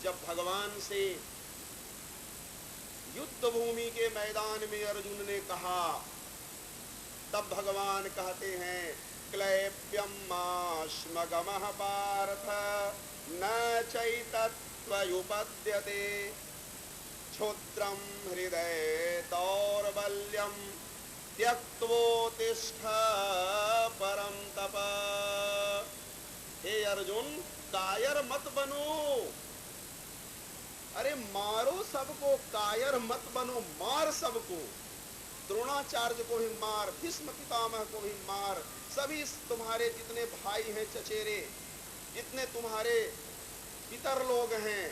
जब भगवान से युद्ध भूमि के मैदान में अर्जुन ने कहा, तब भगवान कहते हैं क्लैप्यम माश्मगमः पार्थ न चैतत्वयुपद्यते क्षुद्रम हृदय दौर्बल्यम त्यक्त्वोत्तिष्ठ परम तप। हे अर्जुन, कायर मत बनो। अरे मारो सबको, कायर मत बनो, मार सबको। द्रोणाचार्य को भी मार, भीष्म पितामह को भी मार, सभी तुम्हारे जितने भाई हैं चचेरे, जितने तुम्हारे पितर लोग हैं,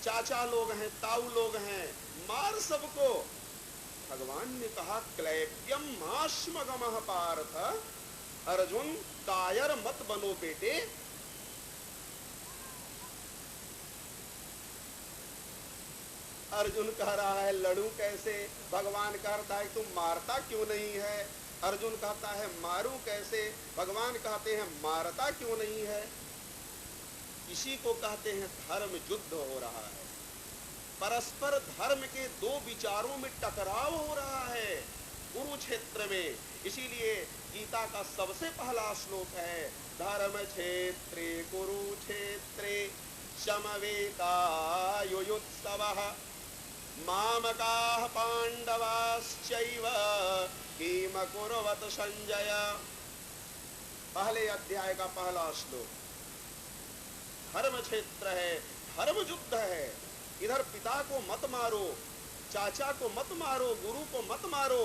चाचा लोग हैं, ताऊ लोग हैं, मार सबको। भगवान ने कहा क्लैप्यम माश्मगमः पार्थ, अर्जुन कायर मत बनो बेटे। अर्जुन कह रहा है लड़ू कैसे? भगवान कहता है तुम मारता क्यों नहीं है? अर्जुन कहता है मारू कैसे? भगवान कहते हैं मारता क्यों नहीं है? इसी को कहते हैं धर्म युद्ध हो रहा है। परस्पर धर्म के दो विचारों में टकराव हो रहा है कुरुक्षेत्र में। इसीलिए गीता का सबसे पहला श्लोक है धर्म क्षेत्रे कुरुक्षेत्रे समवेतायुयुत्सवः मामकाः पांडवाश्चैव किम कुर्वत संजय। पहले अध्याय का पहला श्लोक। धर्म क्षेत्र है, धर्म युद्ध है। इधर पिता को मत मारो, चाचा को मत मारो, गुरु को मत मारो।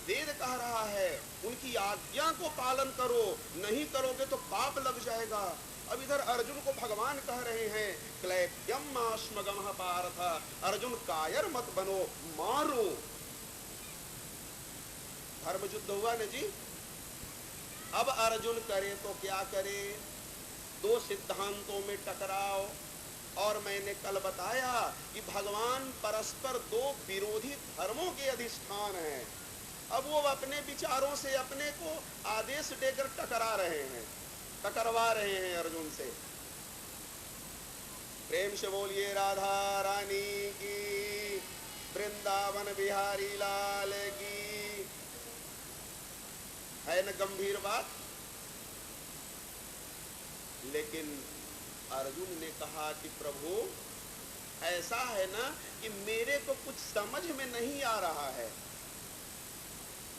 वेद कह रहा है उनकी आज्ञा को पालन करो, नहीं करोगे तो पाप लग जाएगा। अब इधर अर्जुन को भगवान कह रहे हैं क्लैप्यम माश्मगमः पार्थ, अर्जुन कायर मत बनो, मारो। धर्म युद्ध हुआ न जी। अब अर्जुन करे तो क्या करे? दो सिद्धांतों में टकराव। और मैंने कल बताया कि भगवान परस्पर दो विरोधी धर्मों के अधिष्ठान हैं। अब वो अपने विचारों से अपने को आदेश देकर टकरा रहे हैं, टकरवा रहे हैं अर्जुन से। प्रेम से बोलिए राधा रानी की, वृंदावन बिहारी लाल की। है न गंभीर बात? लेकिन अर्जुन ने कहा कि प्रभु ऐसा है ना कि मेरे को कुछ समझ में नहीं आ रहा है।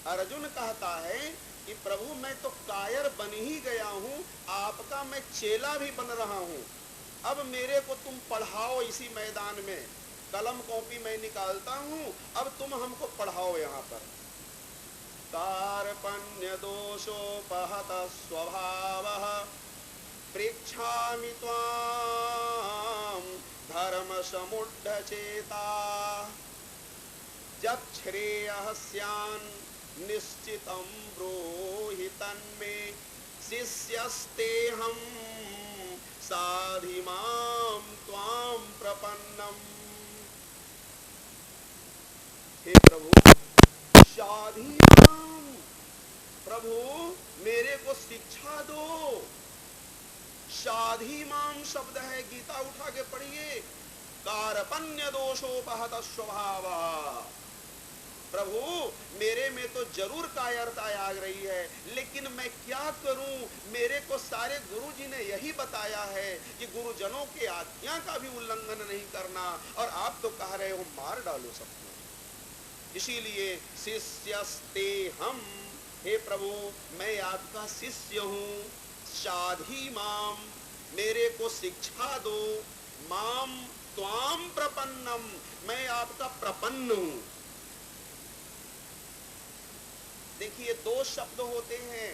अर्जुन कहता है कि प्रभु मैं तो कायर बन ही गया हूँ, आपका मैं चेला भी बन रहा हूँ। अब मेरे को तुम पढ़ाओ इसी मैदान में, कलम कॉपी मैं निकालता हूँ, अब तुम हमको पढ़ाओ यहाँ पर। कार्पण्य दोषोपहत स्वभावः प्रेक्षामि त्वां धर्म समुढ़ चेता जब श्रेयः स्यान् निश्चितं ब्रूहि तन्मे शिष्यस्तेऽहं साधि मां त्वां प्रपन्नम्। हे प्रभु साधि मां, प्रभु मेरे को शिक्षा दो। साधि माम शब्द है, गीता उठा के पढ़िए। कार्पण्य दोषोपहत स्वभाव, प्रभु मेरे में तो जरूर कायरता आ रही है, लेकिन मैं क्या करूं? मेरे को सारे गुरुजी ने यही बताया है कि गुरुजनों के आज्ञा का भी उल्लंघन नहीं करना, और आप तो कह रहे हो मार डालो सबको। इसीलिए शिष्यस्ते हम, हे प्रभु मैं आपका शिष्य हूं। साधि माम, मेरे को शिक्षा दो। माम त्वाम प्रपन्नम, मैं आपका प्रपन्न हूं। देखिए दो शब्द होते हैं,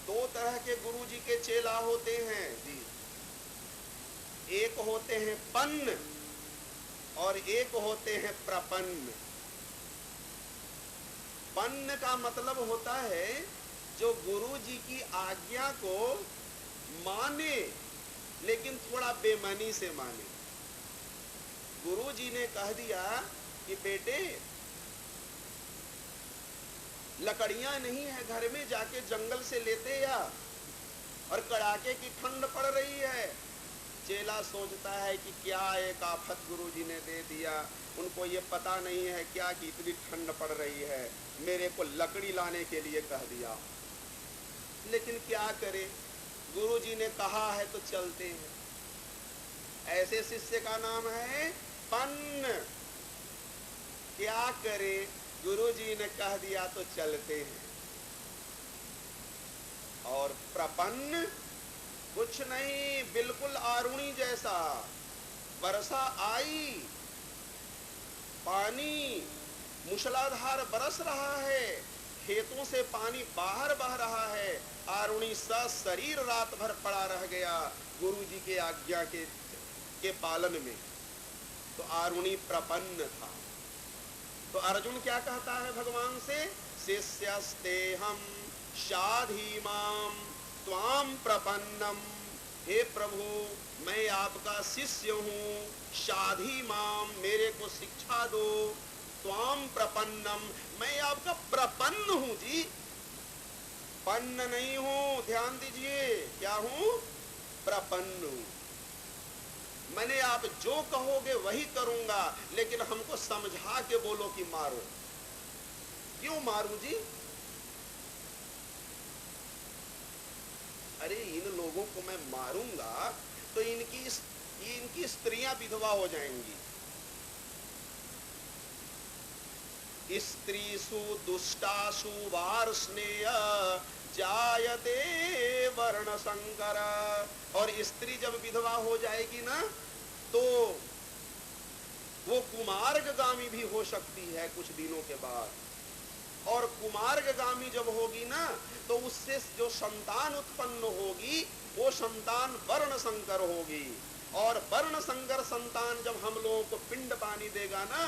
दो तरह के गुरुजी के चेला होते हैं जी। एक होते हैं पन्न और एक होते हैं प्रपन्न। पन्न का मतलब होता है जो गुरु जी की आज्ञा को माने, लेकिन थोड़ा बेमनी से माने। गुरु जी ने कह दिया कि बेटे लकड़ियां नहीं है घर में, जाके जंगल से लेते या, और कड़ाके की ठंड पड़ रही है, चेला सोचता है कि क्या एक आफत गुरुजी ने दे दिया, उनको ये पता नहीं है क्या कि इतनी ठंड पड़ रही है, मेरे को लकड़ी लाने के लिए कह दिया। लेकिन क्या करे, गुरुजी ने कहा है तो चलते हैं। ऐसे शिष्य का नाम है पन्न। क्या करे, गुरुजी ने कह दिया तो चलते हैं। और प्रपन्न कुछ नहीं, बिल्कुल आरुणी जैसा। वर्षा आई, पानी मूसलाधार बरस रहा है, खेतों से पानी बाहर बह रहा है, आरुणी सा शरीर रात भर पड़ा रह गया गुरुजी के आज्ञा के पालन में। तो आरुणी प्रपन्न था। तो अर्जुन क्या कहता है भगवान से, शिष्यस्ते हम शाधि माम त्वाम प्रपन्नम। हे प्रभु, मैं आपका शिष्य हूँ, शाधि माम, मेरे को शिक्षा दो, त्वाम प्रपन्नम, मैं आपका प्रपन्न हूँ जी, पन्न नहीं हूँ। ध्यान दीजिए, क्या हूँ, प्रपन्न हूँ। मैंने आप जो कहोगे वही करूंगा, लेकिन हमको समझा के बोलो कि मारो। क्यों मारूं जी? अरे इन लोगों को मैं मारूंगा तो इनकी स्त्रियां विधवा हो जाएंगी। स्त्रीसु दुष्टासु वार्ष्णेय जायते वर्ण संकर। और स्त्री जब विधवा हो जाएगी ना, तो वो कुमार्गगामी भी हो सकती है कुछ दिनों के बाद। और कुमार्गगामी जब होगी ना, तो उससे जो संतान उत्पन्न होगी वो संतान वर्ण संकर होगी। और वर्ण संकर संतान जब हम लोगों को पिंड पानी देगा ना,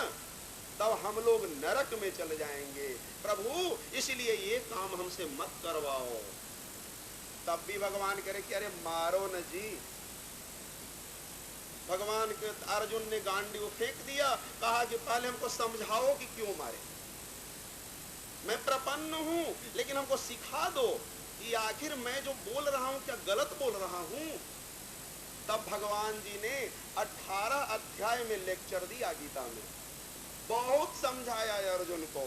तब हम लोग नरक में चले जाएंगे। प्रभु, इसलिए ये काम हमसे मत करवाओ। तब भी भगवान करे कि अरे मारो न जी। भगवान के अर्जुन ने गांडीव फेंक दिया, कहा कि पहले हमको समझाओ कि क्यों मारे। मैं प्रपन्न हूं, लेकिन हमको सिखा दो कि आखिर मैं जो बोल रहा हूं क्या गलत बोल रहा हूं। तब भगवान जी ने 18 अध्याय में लेक्चर दिया गीता में, बहुत समझाया अर्जुन को।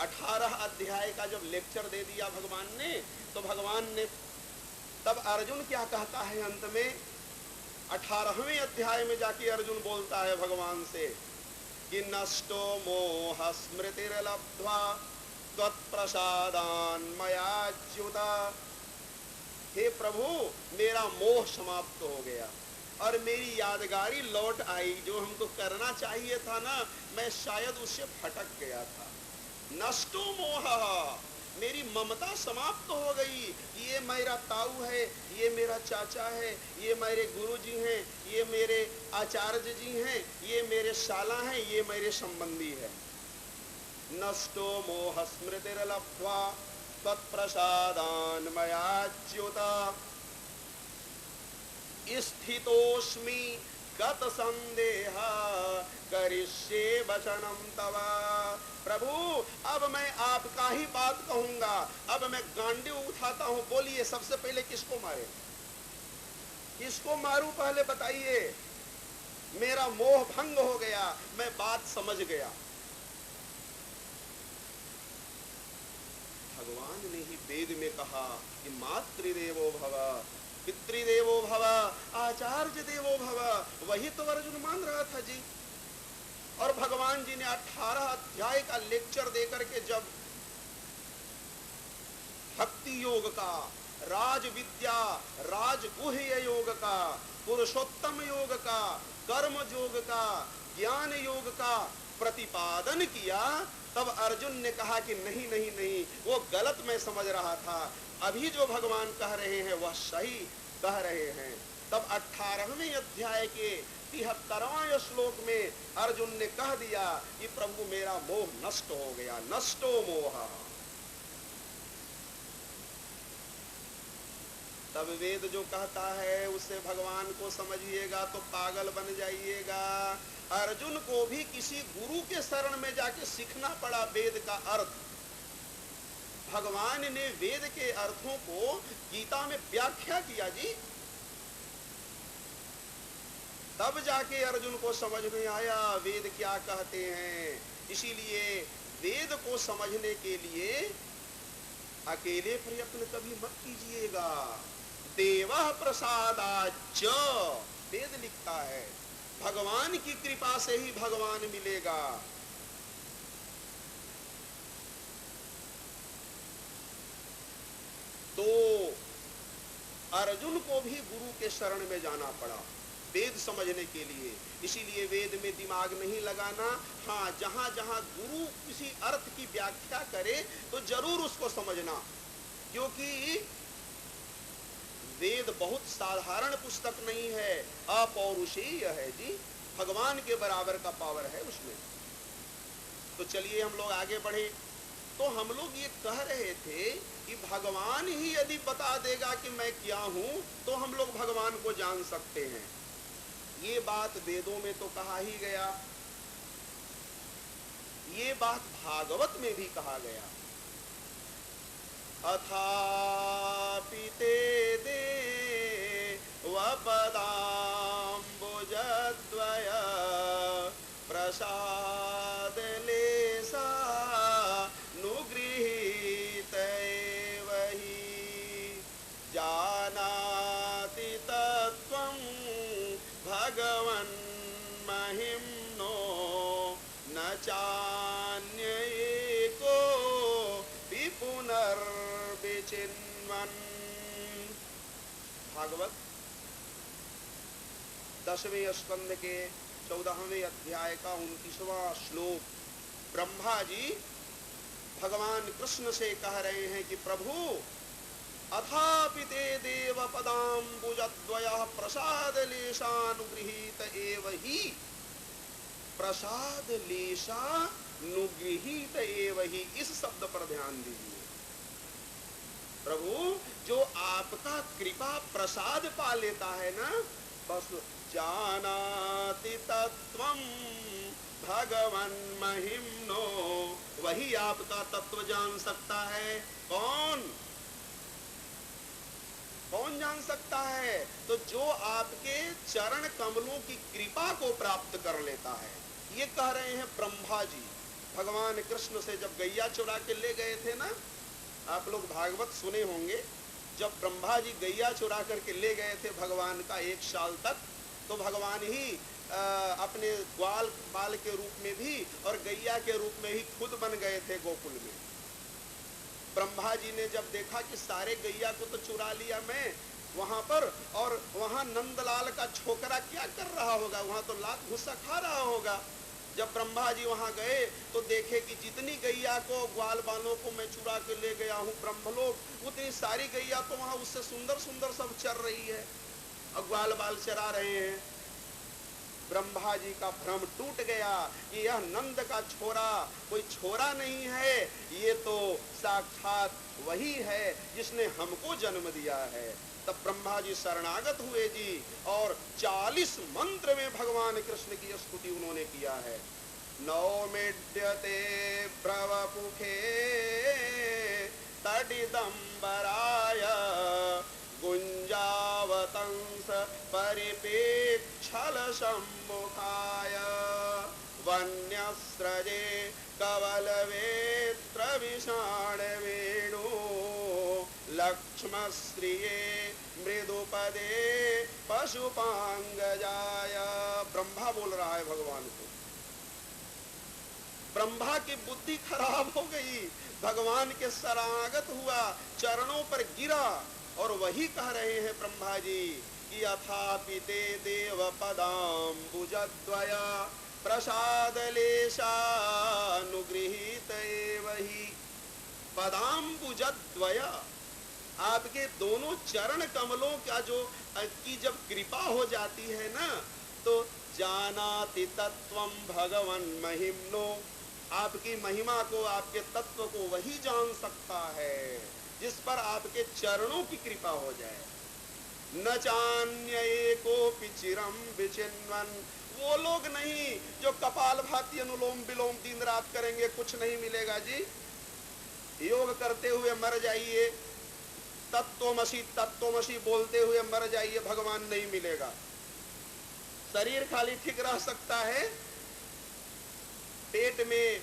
18 अध्याय का जब लेक्चर दे दिया भगवान ने, तो भगवान ने तब अर्जुन क्या कहता है अंत में, 18वें अध्याय में जाके अर्जुन बोलता है भगवान से कि नष्टो मोह स्मृतिर्लब्ध्वा त्वत्प्रसादान् मयाच्युता। हे प्रभु, मेरा मोह समाप्त हो गया और मेरी यादगारी लौट आई। जो हमको करना चाहिए था ना, मैं शायद उससे भटक गया था। नष्टो मोह, मेरी ममता समाप्त हो गई। ये मेरा ताऊ है, ये मेरा चाचा है, ये मेरे गुरुजी हैं, ये मेरे आचार्य जी हैं, ये मेरे शाला हैं, ये मेरे संबंधी है। नष्टो मोह स्मृतिर्लब्ध्वा तत्प्रसादान् मयाच्युत स्थितोस्मि गत संदेह करिष्ये वचनम तव। प्रभु, अब मैं आपका ही बात कहूंगा। अब मैं गांडीव उठाता हूं। बोलिए, सबसे पहले किसको मारे, किसको मारूं, पहले बताइए। मेरा मोह भंग हो गया, मैं बात समझ गया। भगवान ने ही वेद में कहा कि मातृदेवो भव, पितृदेवो भव, आचार्य देवो भव। वही तो अर्जुन मान रहा था जी। और भगवान जी ने 18 अध्याय का लेक्चर देकर के जब भक्ति योग का, राज विद्या, राजगुह्य योग का, पुरुषोत्तम योग का, कर्म योग का, ज्ञान योग का प्रतिपादन किया, तब अर्जुन ने कहा कि नहीं नहीं नहीं, वो गलत मैं समझ रहा था। अभी जो भगवान कह रहे हैं वह सही कह रहे हैं। तब 18वें अध्याय के 73वां श्लोक में अर्जुन ने कह दिया कि प्रभु, मेरा मोह नष्ट हो गया। नष्टो मोह। तब वेद जो कहता है उससे भगवान को समझिएगा तो पागल बन जाइएगा। अर्जुन को भी किसी गुरु के शरण में जाके सीखना पड़ा वेद का अर्थ। भगवान ने वेद के अर्थों को गीता में व्याख्या किया जी, तब जाके अर्जुन को समझ में आया वेद क्या कहते हैं। इसीलिए वेद को समझने के लिए अकेले प्रयत्न कभी मत कीजिएगा। देवः प्रसादाच्च वेद लिखता है, भगवान की कृपा से ही भगवान मिलेगा। तो अर्जुन को भी गुरु के शरण में जाना पड़ा वेद समझने के लिए। इसीलिए वेद में दिमाग नहीं लगाना। हाँ, जहां जहां गुरु किसी अर्थ की व्याख्या करे तो जरूर उसको समझना, क्योंकि वेद बहुत साधारण पुस्तक नहीं है, अपौरुषेय है जी, भगवान के बराबर का पावर है उसमें। तो चलिए हम लोग आगे बढ़े। तो हम लोग ये कह रहे थे कि भगवान ही यदि बता देगा कि मैं क्या हूं तो हम लोग भगवान को जान सकते हैं। ये बात वेदों में तो कहा ही गया, ये बात भागवत में भी कहा गया। अथापि ते देवपदाम्बुजद्वय प्रसाद लेसा नुगृहीत एव हि जानाति तत्त्वं भगवन् महिम्नो न चान्यएको पुनर्विचिन्वन्। भागवत 10वें स्कंद के 14वें अध्याय का 29वां श्लोक। ब्रह्मा जी भगवान कृष्ण से कह रहे हैं कि प्रभु, अथापि ते देवपदाम्बुजद्वयः प्रसादलेशानुगृहीत एव हि, प्रसादलेशानुगृहीत एव हि, इस शब्द पर ध्यान दीजिए। प्रभु, जो आपका कृपा प्रसाद पा लेता है ना, बस जानाति तत्त्वं भगवन् महिम्नो, वही आपका तत्व जान सकता है। कौन जान सकता है? तो जो आपके चरण कमलों की कृपा को प्राप्त कर लेता है। ये कह रहे हैं ब्रह्मा जी भगवान कृष्ण से जब गैया चुरा के ले गए थे ना। आप लोग भागवत सुने होंगे, जब ब्रह्मा जी गैया चुरा करके ले गए थे भगवान का 1 साल तक, तो भगवान ही अपने ग्वाल बाल के रूप में भी और गैया के रूप में ही खुद बन गए थे गोकुल में। ब्रह्मा जी ने जब देखा कि सारे गैया को तो चुरा लिया मैं वहां पर, और वहां नंदलाल का छोकरा क्या कर रहा होगा, वहां तो लात घुसा खा रहा होगा। जब ब्रह्मा जी वहां गए तो देखे कि जितनी गैया को ग्वाल बालों को मैं चुरा के ले गया हूँ ब्रह्मलोक, उतनी सारी गैया तो वहां उससे सुंदर सुंदर सब चर रही है और ग्वाल बाल चरा रहे हैं। ब्रह्मा जी का भ्रम टूट गया कि यह नंद का छोरा कोई छोरा नहीं है, ये तो साक्षात वही है जिसने हमको जन्म दिया है। तब ब्रह्मा जी शरणागत हुए जी, और 40 मंत्र में भगवान कृष्ण की स्तुति उन्होंने किया है। नौमिड्यते प्रवपुखे तडिदंबराय गुंजावतंस परिपेक्षल सम्मुखाय वन्यस्रजे कवलवेत्र विषाण वेणु लक्ष्मश्रिये मृदुपदे पशुपांगजाय। ब्रह्मा बोल रहा है भगवान को। ब्रह्मा की बुद्धि खराब हो गई, भगवान के शरणागत हुआ, चरणों पर गिरा, और वही कह रहे हैं ब्रह्मा जी कि अथापि ते देवपदाम्बुजद्वय प्रसादलेशानुगृहीत एव हि। पदाम्बुजद्वय, आपके दोनों चरण कमलों का जो की जब कृपा हो जाती है ना, तो जानाति तत्वं भगवन् महिम्नो, आपकी महिमा को, आपके तत्व को वही जान सकता है जिस पर आपके चरणों की कृपा हो जाए। न चान्येकोऽपि चिरं विचिन्वन्, वो लोग नहीं जो कपालभाति अनुलोम विलोम दिन रात करेंगे, कुछ नहीं मिलेगा जी। योग करते हुए मर जाइए, तत्वमसी बोलते हुए मर जाइए, भगवान नहीं मिलेगा। शरीर खाली ठीक रह सकता है, पेट में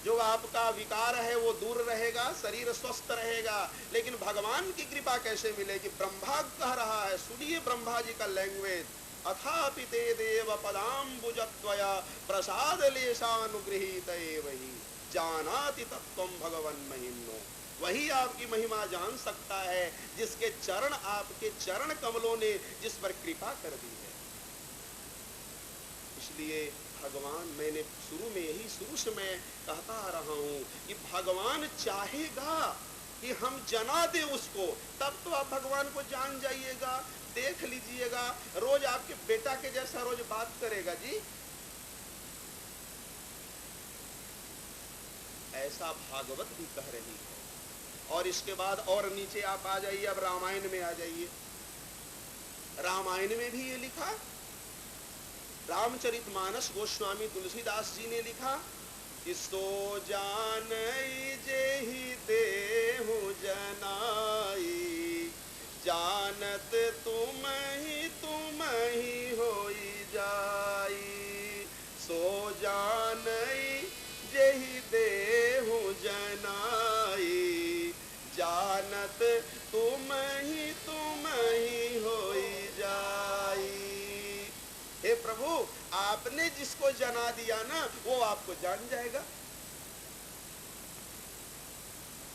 जो आपका विकार है वो दूर रहेगा, शरीर स्वस्थ रहेगा, लेकिन भगवान की कृपा कैसे मिलेगी? ब्रह्मा कह रहा है, सुनिए ब्रह्मा जी का लैंग्वेज, अथापि ते देव पदाम्बुजत्वया प्रसाद लेशानुगृहीत एवहि जानाति तत्त्वं भगवन् महिम्नो। वही आपकी महिमा जान सकता है जिसके चरण, आपके चरण कमलों ने जिस पर कृपा कर दी है। इसलिए भगवान, मैंने शुरू में यही, शुरू से मैं कहता आ रहा हूं कि भगवान चाहेगा कि हम जना दे उसको, तब तो आप भगवान को जान जाइएगा। देख लीजिएगा, रोज आपके बेटा के जैसा रोज बात करेगा जी, ऐसा भागवत भी कह रही है। और इसके बाद और नीचे आप आ जाइए, अब रामायण में आ जाइए। रामायण में भी ये लिखा, रामचरितमानस गोस्वामी तुलसीदास जी ने लिखा कि सो जानई जेहि देहु जनाई, जानत तुम ही होई जाई। सो जानई जेहि देहु जनाई, जानत तुम ही होई जाई। हे प्रभु, आपने जिसको जना दिया ना, वो आपको जान जाएगा।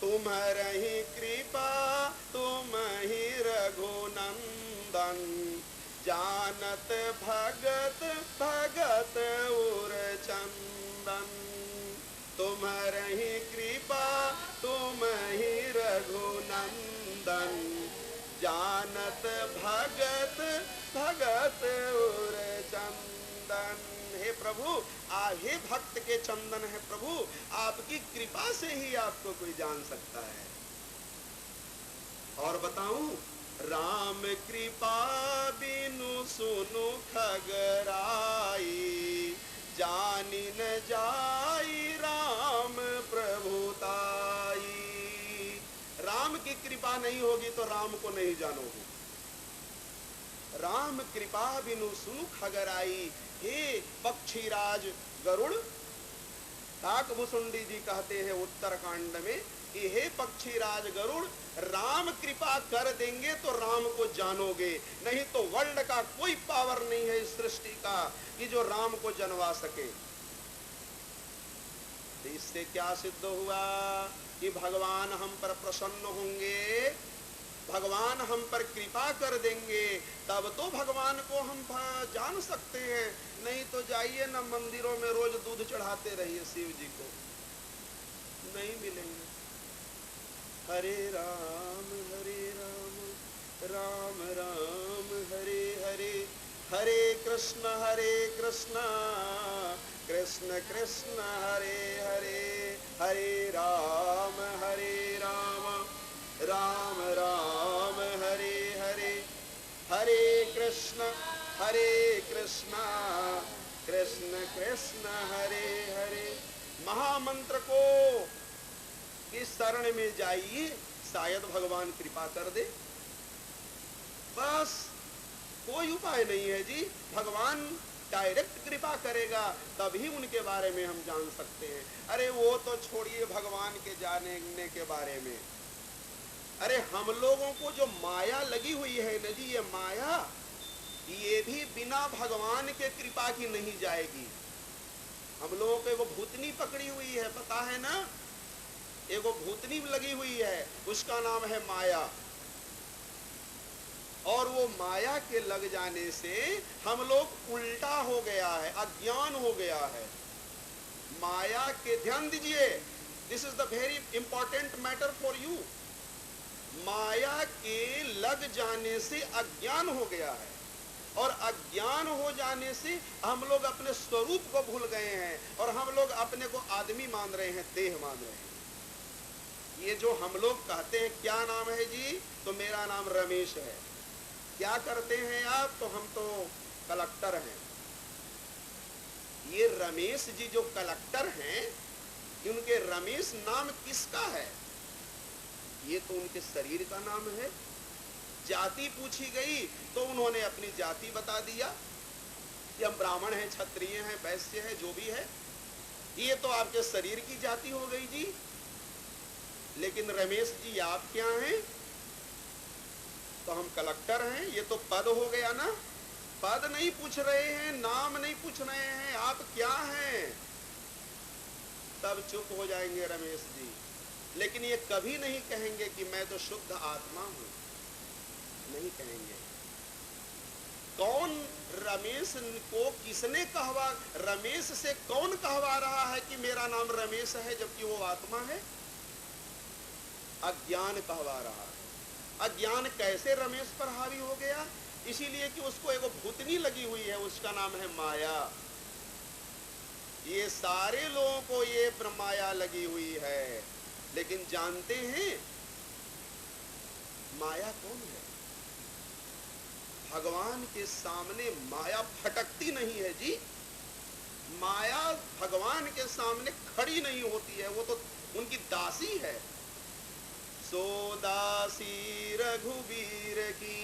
तुम्हारी कृपा तुम्हि रघुनंदन, जानत भगत भगत उर चंदन। तुम्हारी कृपा तुम्हि रघुनंदन, जानत भगत भगत उर चंदन। हे प्रभु, हे भक्त के चंदन है प्रभु, आपकी कृपा से ही आपको कोई जान सकता है। और बताऊं, राम कृपा बिनु सुनु खगराई, जानी न जाई राम प्रभुताई। राम की कृपा नहीं होगी तो राम को नहीं जानोगे। राम कृपा बिनु सुनु खगराई। हे पक्षीराज गरुड़, काकभूषुंडी जी कहते हैं उत्तरकांड में कि हे पक्षीराज गरुड़, राम कृपा कर देंगे तो राम को जानोगे, नहीं तो वर्ल्ड का कोई पावर नहीं है इस सृष्टि का कि जो राम को जनवा सके। तो इससे क्या सिद्ध हुआ कि भगवान हम पर प्रसन्न होंगे, भगवान हम पर कृपा कर देंगे, तब तो भगवान को हम जान सकते हैं। नहीं तो जाइए ना मंदिरों में रोज दूध चढ़ाते रहिए शिव जी को, नहीं मिलेंगे। हरे राम राम राम हरे हरे, हरे कृष्ण कृष्ण कृष्ण हरे हरे, हरे राम राम राम हरे हरे, हरे कृष्ण कृष्ण कृष्ण हरे हरे। महामंत्र को इस शरण में जाइए, शायद भगवान कृपा कर दे। बस कोई उपाय नहीं है जी, भगवान डायरेक्ट कृपा करेगा तभी उनके बारे में हम जान सकते हैं। अरे वो तो छोड़िए भगवान के जानने के बारे में, अरे हम लोगों को जो माया लगी हुई है न जी, ये माया, ये भी बिना भगवान के कृपा की नहीं जाएगी। हम लोगों को वो भूतनी पकड़ी हुई है, पता है ना, एगो भूतनी लगी हुई है, उसका नाम है माया। और वो माया के लग जाने से हम लोग उल्टा हो गया है, अज्ञान हो गया है। माया के, ध्यान दीजिए, this is the very important matter for you. माया के लग जाने से अज्ञान हो गया है, और अज्ञान हो जाने से हम लोग अपने स्वरूप को भूल गए हैं, और हम लोग अपने को आदमी मान रहे हैं, देह मान रहे हैं। ये जो हम लोग कहते हैं क्या नाम है जी, तो मेरा नाम रमेश है। क्या करते हैं आप, तो हम तो कलेक्टर हैं। ये रमेश जी जो कलेक्टर हैं, उनके रमेश नाम किसका है? ये तो उनके शरीर का नाम है। जाति पूछी गई तो उन्होंने अपनी जाति बता दिया कि हम ब्राह्मण हैं, क्षत्रिय हैं, वैश्य हैं, जो भी है। ये तो आपके शरीर की जाति हो गई जी। लेकिन रमेश जी आप क्या हैं? तो हम कलेक्टर हैं। ये तो पद हो गया ना। पद नहीं पूछ रहे हैं, नाम नहीं पूछ रहे हैं, आप क्या हैं? तब चुप हो जाएंगे रमेश जी। लेकिन ये कभी नहीं कहेंगे कि मैं तो शुद्ध आत्मा हूं, नहीं कहेंगे। कौन रमेश को किसने कहवा, रमेश से कौन कहवा रहा है कि मेरा नाम रमेश है जबकि वो आत्मा है? अज्ञान कहवा रहा है। अज्ञान कैसे रमेश पर हावी हो गया? इसीलिए कि उसको एगो भूतनी लगी हुई है, उसका नाम है माया। ये सारे लोगों को ये माया लगी हुई है। लेकिन जानते हैं माया कौन है? भगवान के सामने माया फटकती नहीं है जी। माया भगवान के सामने खड़ी नहीं होती है, वो तो उनकी दासी है। सो दासी रघुबीर की,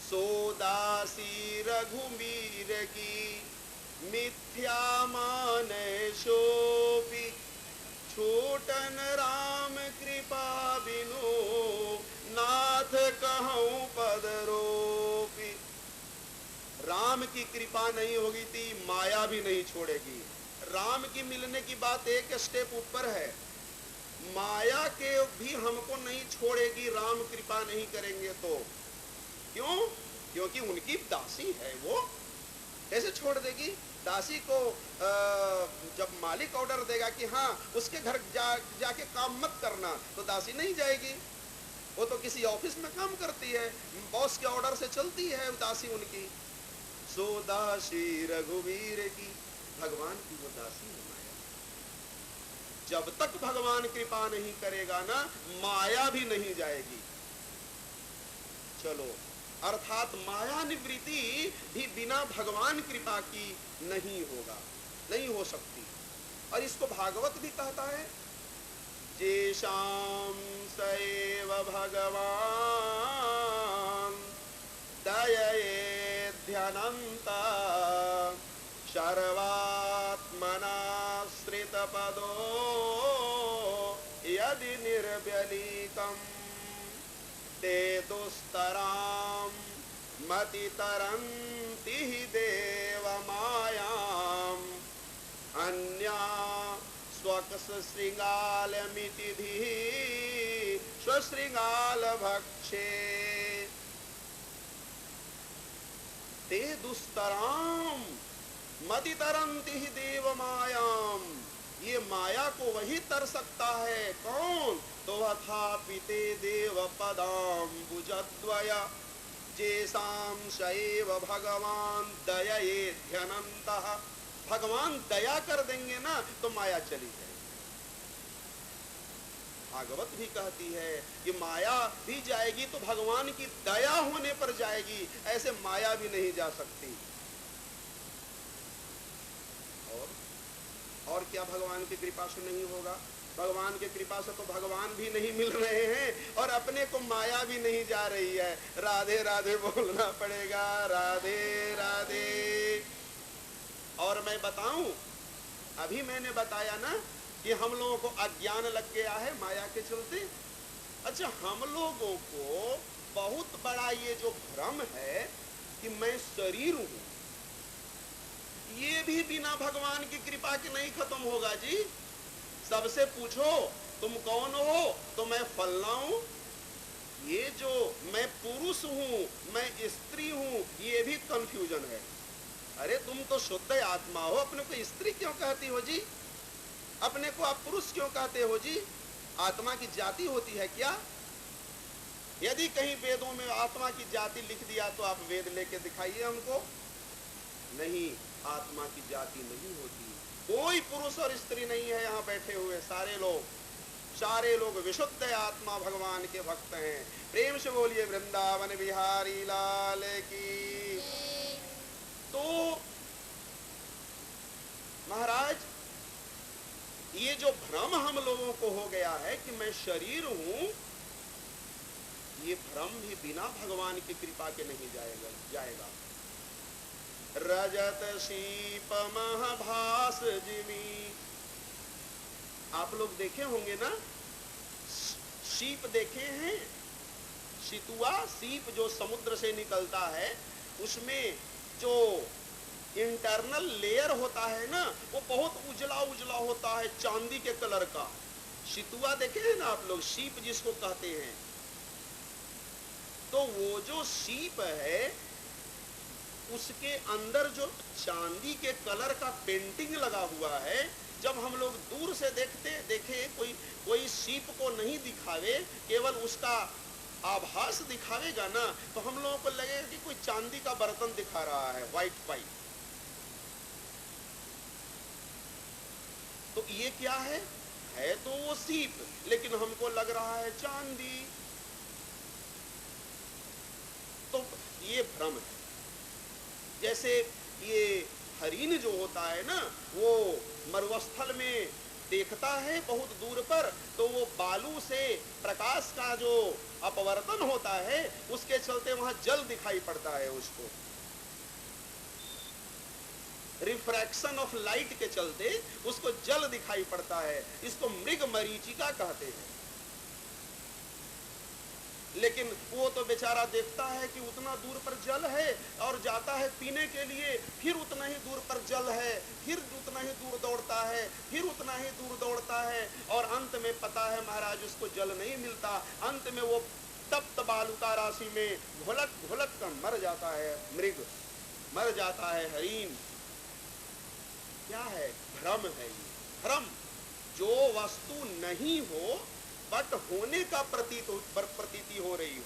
सो दासी रघुबीर की, मिथ्या माने शोपी, छूटन राम कृपा बिनु, नाथ कहूं पद रोपी। राम की कृपा नहीं होगी थी, माया भी नहीं छोड़ेगी। राम की मिलने की बात एक स्टेप ऊपर है। माया के भी हमको नहीं छोड़ेगी, राम कृपा नहीं करेंगे तो। क्यों? क्योंकि उनकी दासी है। वो कैसे छोड़ देगी? दासी को जब मालिक ऑर्डर देगा कि हाँ उसके घर जाके काम मत करना, तो दासी नहीं जाएगी। वो तो किसी ऑफिस में काम करती है, बॉस के ऑर्डर से चलती है दासी उनकी। सो दासी रघुवीर की, भगवान की वो दासी है माया। जब तक भगवान कृपा नहीं करेगा ना, माया भी नहीं जाएगी। चलो, अर्थात माया निवृत्ति भी बिना भगवान कृपा की नहीं होगा, नहीं हो सकती। और इसको भागवत भी कहता है, जेषां सैव भगवान दयेध्यनन्ता सर्वात्मनाश्रितपदो यदि निर्व्यलीकम् ते दुस्तरां मतितरन्ति हि देवमायाम् अन्या स्वकसशृङ्गालमिति धिः स्वशृङ्गालभक्षे ते दुस्तरां मतितरन्ति हि देवमायाम्। ये माया को वही तर सकता है। कौन? तो अथापि ते देव पदाम्बुजद्वया जेषां सैव भगवान दयेध्यनन्तः। भगवान दया कर देंगे ना तो माया चली जाएगी। भागवत भी कहती है कि माया भी जाएगी तो भगवान की दया होने पर जाएगी, ऐसे माया भी नहीं जा सकती। और क्या भगवान की कृपा से नहीं होगा? भगवान की कृपा से तो भगवान भी नहीं मिल रहे हैं और अपने को माया भी नहीं जा रही है। राधे राधे बोलना पड़ेगा, राधे राधे। और मैं बताऊं, अभी मैंने बताया ना कि हम लोगों को अज्ञान लग गया है माया के चलते। अच्छा, हम लोगों को बहुत बड़ा ये जो भ्रम है कि मैं शरीर हूं, ये भी बिना भगवान की कृपा के नहीं खत्म होगा जी। सबसे पूछो तुम कौन हो, तो मैं फलना हूं। ये जो मैं पुरुष हूं, मैं स्त्री हूं, ये भी कंफ्यूजन है। अरे तुम तो शुद्ध आत्मा हो, अपने को स्त्री क्यों कहती हो जी? अपने को आप पुरुष क्यों कहते हो जी? आत्मा की जाति होती है क्या? यदि कहीं वेदों में आत्मा की जाति लिख दिया तो आप वेद लेके दिखाइए हमको। नहीं, आत्मा की जाति नहीं होती। कोई पुरुष और स्त्री नहीं है यहाँ बैठे हुए सारे लोग विशुद्ध आत्मा भगवान के भक्त हैं। प्रेम से बोलिए वृंदावन बिहारी लाल की। तो महाराज ये जो भ्रम हम लोगों को हो गया है कि मैं शरीर हूं, ये भ्रम भी बिना भगवान की कृपा के नहीं जाएगा। रजत शीप महाभास जिमी, आप लोग देखे होंगे ना, शीप देखे हैं, सितुआ सीप जो समुद्र से निकलता है, उसमें जो इंटरनल लेयर होता है ना, वो बहुत उजला उजला होता है, चांदी के कलर का। सितुआ देखे हैं ना आप लोग, शीप जिसको कहते हैं। तो वो जो शीप है, उसके अंदर जो चांदी के कलर का पेंटिंग लगा हुआ है, जब हम लोग दूर से देखे कोई शीप को नहीं दिखावे, केवल उसका आभास दिखावेगा ना, तो हम लोगों को लगेगा कि कोई चांदी का बर्तन दिखा रहा है, व्हाइट। तो ये क्या है तो वो सीप, लेकिन हमको लग रहा है चांदी। तो ये भ्रम है। जैसे ये हरिण जो होता है ना, वो मरुस्थल में देखता है बहुत दूर पर, तो वो बालू से प्रकाश का जो अपवर्तन होता है, उसके चलते वहां जल दिखाई पड़ता है उसको। रिफ्रैक्शन ऑफ लाइट के चलते उसको जल दिखाई पड़ता है। इसको मृग मरीचिका कहते हैं। लेकिन वो तो बेचारा देखता है कि उतना दूर पर जल है, और जाता है पीने के लिए, फिर उतना ही दूर पर जल है, फिर उतना ही दूर दौड़ता है, फिर उतना ही दूर दौड़ता है, और अंत में पता है महाराज उसको जल नहीं मिलता। अंत में वो तप्त बालुका राशि में घोलक घोलक कर मर जाता है, मृग मर जाता है, हरिण। क्या है? भ्रम है। ये भ्रम, जो वस्तु नहीं हो बट होने का प्रतीति हो रही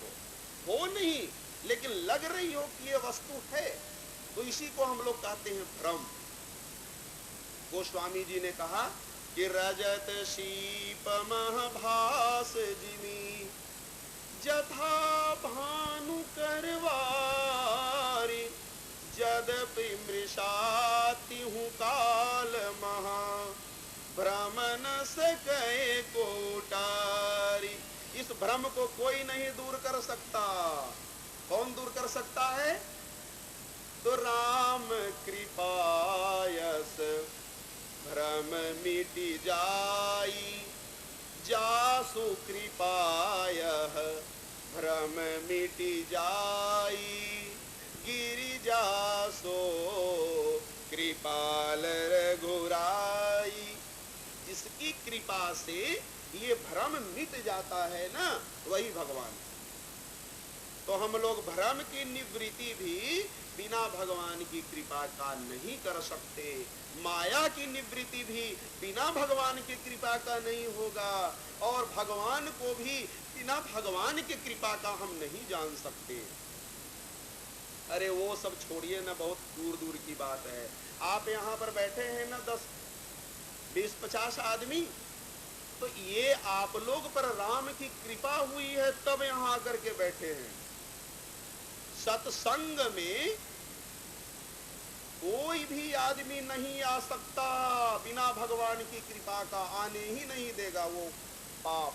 हो नहीं, लेकिन लग रही हो कि ये वस्तु है, तो इसी को हम लोग कहते हैं भ्रम। गोस्वामी जी ने कहा कि रजत शीप महाभास जिमी, जथा भानु करवारी, जदपि मृषाति हूँ काल महा, भ्रमन सके कोटारी। इस भ्रम को कोई नहीं दूर कर सकता। कौन दूर कर सकता है? तो राम कृपायस भ्रम मिटि जाई, जासु कृपायः भ्रम मिटि जाई, गिरिजा सो कृपाल रघुराई। जिसकी कृपा से ये भ्रम मिट जाता है ना, वही भगवान। तो हम लोग भ्रम की निवृत्ति भी बिना भगवान की कृपा का नहीं कर सकते। माया की निवृत्ति भी बिना भगवान की कृपा का नहीं होगा, और भगवान को भी बिना भगवान की कृपा का हम नहीं जान सकते। अरे वो सब छोड़िए ना, बहुत दूर दूर की बात है। आप यहाँ पर बैठे हैं ना 10, 20, 50 आदमी, तो ये आप लोग पर राम की कृपा हुई है तब यहाँ आकर के बैठे हैं। सत्संग में कोई भी आदमी नहीं आ सकता बिना भगवान की कृपा का, आने ही नहीं देगा वो पाप।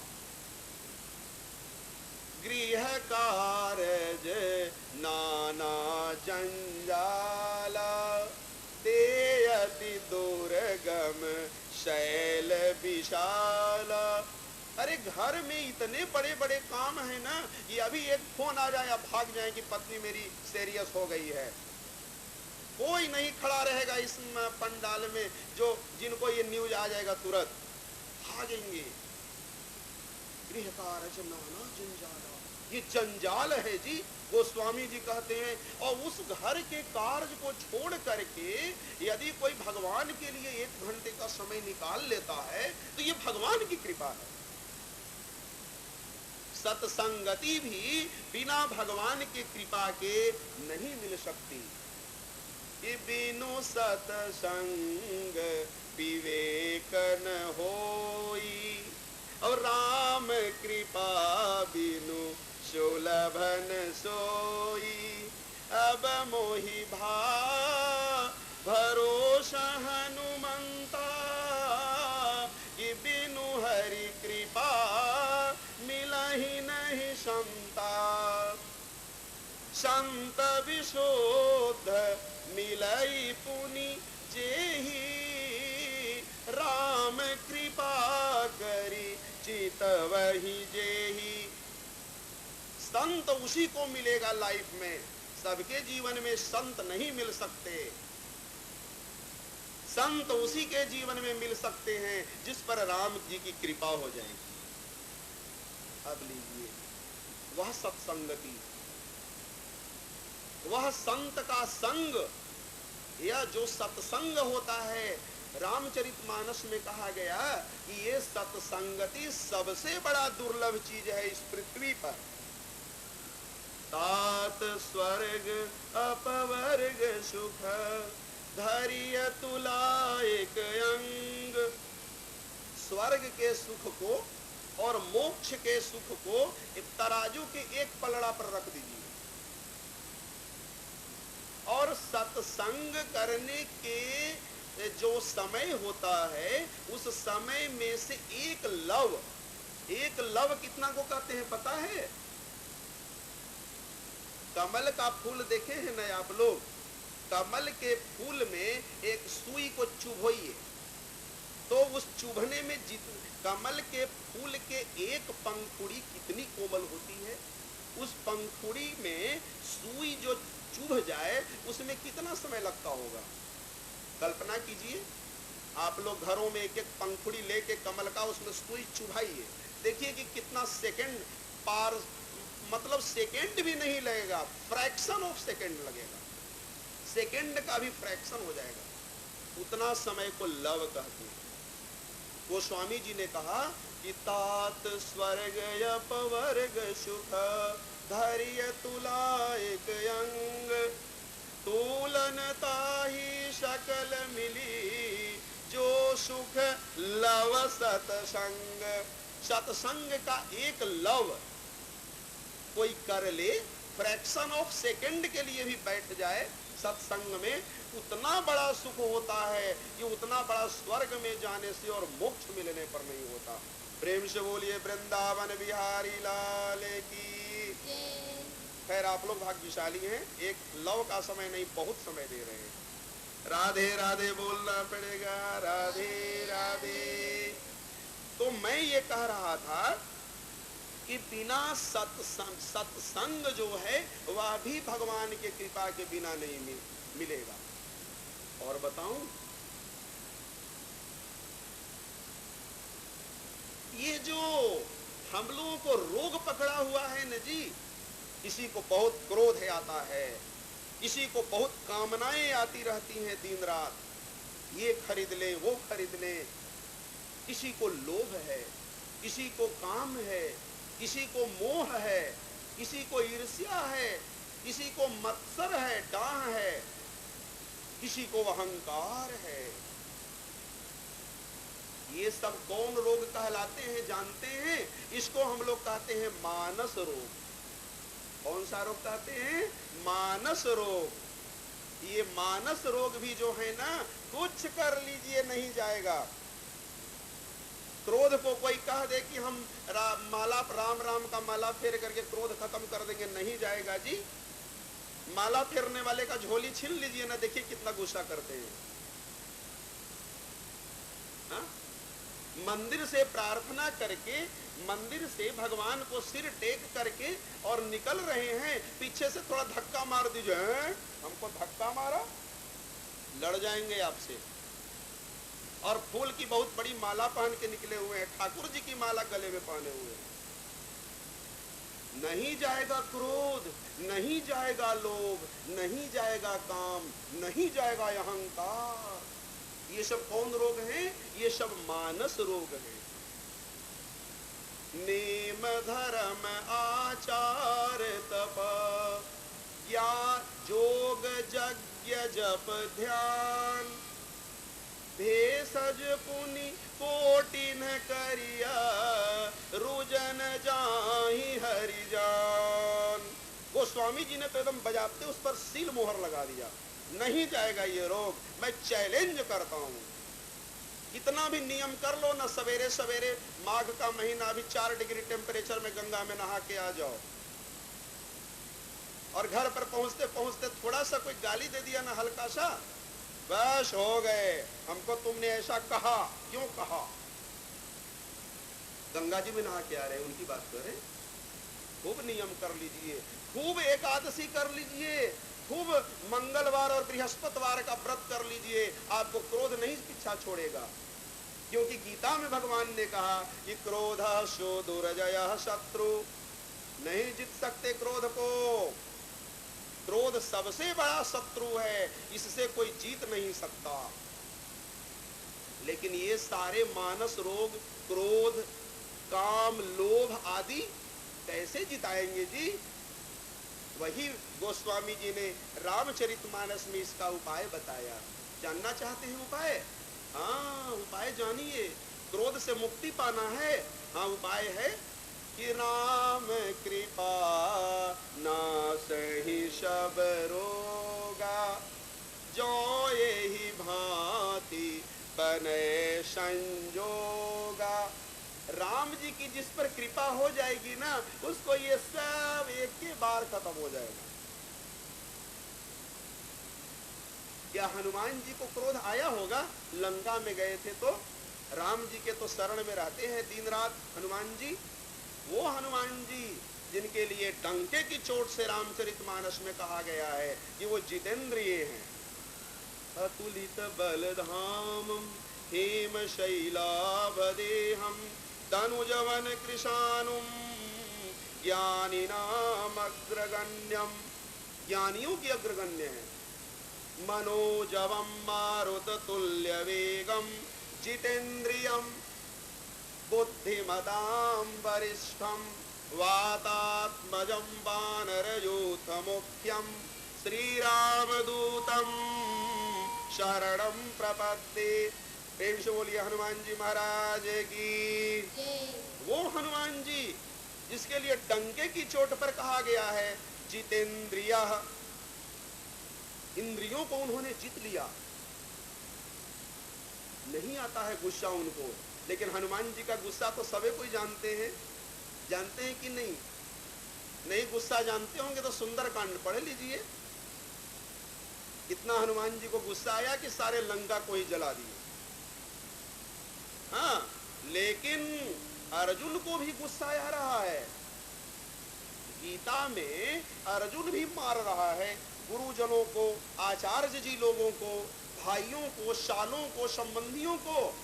गृह कारज नाना जंजाला, ते अति दुर्गम शैल विशाला। अरे घर में इतने बड़े बड़े काम है ना, ये अभी एक फोन आ जाए, अब भाग जाए कि पत्नी मेरी सीरियस हो गई है। कोई नहीं खड़ा रहेगा इस पंडाल में, जो जिनको ये न्यूज आ जाएगा तुरंत भागेंगे। गृह कारज नाना जंजाला, ये जंजाल है जी, गोस्वामी जी कहते हैं। और उस घर के कार्य को छोड़ करके यदि कोई भगवान के लिए 1 घंटे का समय निकाल लेता है, तो ये भगवान की कृपा है। सत्संगति भी बिना भगवान की कृपा के नहीं मिल सकती। कि बिनु सत्संग विवेक न होई, और राम कृपा बिनु सुलभन सोई। अब मोहि भरोसा हनुमंता, संत विशोध मिलई पुनि जेहि राम कृपा करी चितवहि जेहि। संत उसी को मिलेगा लाइफ में, सबके जीवन में संत नहीं मिल सकते। संत उसी के जीवन में मिल सकते हैं जिस पर राम जी की कृपा हो जाएगी। अब लीजिए, वह सत्संगति, वह संत का संग, या जो सत्संग होता है, रामचरितमानस में कहा गया कि ये सत्संगति सबसे बड़ा दुर्लभ चीज है इस पृथ्वी पर। तात स्वर्ग अपवर्ग सुख धैर्य तुला एक अंग। स्वर्ग के सुख को और मोक्ष के सुख को एक तराजू के एक पलड़ा पर रख दीजिए, और सत्संग करने के जो समय होता है उस समय में से एक लव कितना को कहते हैं पता है? कमल का फूल देखे हैं ना आप लोग? कमल के फूल में एक सुई को चुभोइए तो उस चुभने में कमल के फूल के एक पंखुड़ी कितनी कोमल होती है, उस पंखुड़ी में सुई जो चुभ जाए उसमें कितना समय लगता होगा। कल्पना कीजिए, आप लोग घरों में एक एक पंखुड़ी लेके कमल का उसमें सुई चुभाइए, देखिए कि कितना सेकंड पार, मतलब सेकंड भी नहीं लगेगा, फ्रैक्शन ऑफ सेकंड लगेगा, सेकंड का भी फ्रैक्शन हो जाएगा। उतना समय को लव कहते हैं। वो स्वामी जी ने कहा कि तात स्वर्ग अपवर्ग सुख धैर्य तुला एक अंग तूलन ताहि सकल मिली जो सुख लव सतसंग। सत्संग का एक लव कोई कर ले, फ्रैक्शन ऑफ सेकंड के लिए भी बैठ जाए सत्संग में, उतना बड़ा सुख होता है कि उतना बड़ा स्वर्ग में जाने से और मोक्ष मिलने पर नहीं होता। प्रेम से बोलिए वृंदावन बिहारी लाल की। खैर आप लोग भाग्यशाली हैं, एक लव का समय नहीं बहुत समय दे रहे हैं। राधे राधे बोलना पड़ेगा, राधे राधे। तो मैं ये कह रहा था कि बिना सत्संग जो है वह भी भगवान के कृपा के बिना नहीं मिलेगा। और बताऊं, ये जो हम लोगों को रोग पकड़ा हुआ है न जी, किसी को बहुत क्रोध आता है, किसी को बहुत कामनाएं आती रहती हैं दिन रात, ये खरीद ले वो खरीद ले, किसी को लोभ है, किसी को काम है, किसी को मोह है, किसी को ईर्ष्या है, किसी को मत्सर है, डाह है, किसी को अहंकार है। ये सब कौन रोग कहलाते हैं जानते हैं? इसको हम लोग कहते हैं मानस रोग। कौन सा रोग कहते हैं? मानस रोग। ये मानस रोग भी जो है ना, कुछ कर लीजिए नहीं जाएगा। क्रोध को कोई कह दे कि हम राम राम का माला फेर करके क्रोध खत्म कर देंगे, नहीं जाएगा जी। माला फेरने वाले का झोली छीन लीजिए ना, देखिए कितना गुस्सा करते हैं। हा? मंदिर से प्रार्थना करके, मंदिर से भगवान को सिर टेक करके और निकल रहे हैं, पीछे से थोड़ा धक्का मार दीजिए, हमको धक्का मारा, लड़ जाएंगे आपसे। और फूल की बहुत बड़ी माला पहन के निकले हुए हैं, ठाकुर जी की माला गले में पहने हुए हैं। नहीं जाएगा क्रोध, नहीं जाएगा लोभ, नहीं जाएगा काम, नहीं जाएगा अहंकार। ये सब कौन रोग हैं? ये सब मानस रोग हैं। नेम धर्म आचार तप या जोग यज्ञ जप ध्यान भेषज पुनि कोटि न करिया रुजन जाहि हरि जान। गोस्वामी जी ने तो एकदम बजाते उस पर सील मोहर लगा दिया, नहीं जाएगा ये रोग। मैं चैलेंज करता हूँ, कितना भी नियम कर लो ना, सवेरे सवेरे माघ का महीना, अभी 4 डिग्री टेम्परेचर में गंगा में नहा के आ जाओ और घर पर पहुंचते पहुंचते थोड़ा सा कोई गाली दे दिया ना, हल्का सा, बस हो गए, हमको तुमने ऐसा कहा, क्यों कहा? गंगा जी में नहा के आ रहे, उनकी बात करें। खूब नियम कर लीजिए, खूब एकादशी कर लीजिए, खूब मंगलवार और बृहस्पतिवार का व्रत कर लीजिए, आपको क्रोध नहीं पीछा छोड़ेगा। क्योंकि गीता में भगवान ने कहा कि क्रोध शो दुर्जय शत्रु, नहीं जीत सकते क्रोध को। क्रोध सबसे बड़ा शत्रु है, इससे कोई जीत नहीं सकता। लेकिन ये सारे मानस रोग, क्रोध, काम, लोभ आदि कैसे जिताएंगे जी? वही गोस्वामी जी ने रामचरितमानस में इसका उपाय बताया। जानना चाहते हैं उपाय? हाँ, उपाय जानिए। क्रोध से मुक्ति पाना है, हाँ, उपाय है कि राम कृपा नासहि सब रोगा, जो यही भांति बने संजोगा। राम जी की जिस पर कृपा हो जाएगी ना, उसको ये सब एक के बार खत्म हो जाएगा। क्या हनुमान जी को क्रोध आया होगा? लंका में गए थे तो राम जी के तो शरण में रहते हैं दिन रात हनुमान जी। वो हनुमान जी जिनके लिए डंके की चोट से रामचरितमानस में कहा गया है कि वो जितेंद्रिय हैं। अतुलित बलधामम हेम शैलाभदेहम तनुजवन कृशानुम ज्ञानिनाम अग्रगण्यम, ज्ञानियों की अग्रगण्य है। मनोजवम मारुत तुल्य वेगम जितेंद्रियम बुद्धिमतां वरिष्ठं वातात्मजं वानरयूथ मुख्यं श्रीरामदूतं शरणं प्रपद्ये। प्रेम से बोलिए हनुमान जी महाराज की। वो हनुमान जी जिसके लिए डंके की चोट पर कहा गया है जितेंद्रियः, इंद्रियों को उन्होंने जीत लिया। नहीं आता है गुस्सा उनको, लेकिन हनुमान जी का गुस्सा तो सभी कोई जानते हैं। जानते हैं कि नहीं? नहीं गुस्सा जानते होंगे तो सुंदरकांड पढ़ लीजिए। इतना हनुमान जी को गुस्सा आया कि सारे लंका को ही जला दिए। हाँ, लेकिन अर्जुन को भी गुस्सा आ रहा है। गीता में अर्जुन भी मार रहा है गुरुजनों को, आचार्य जी लोगों को, भाइयों को, शालों को, संबंधियों को।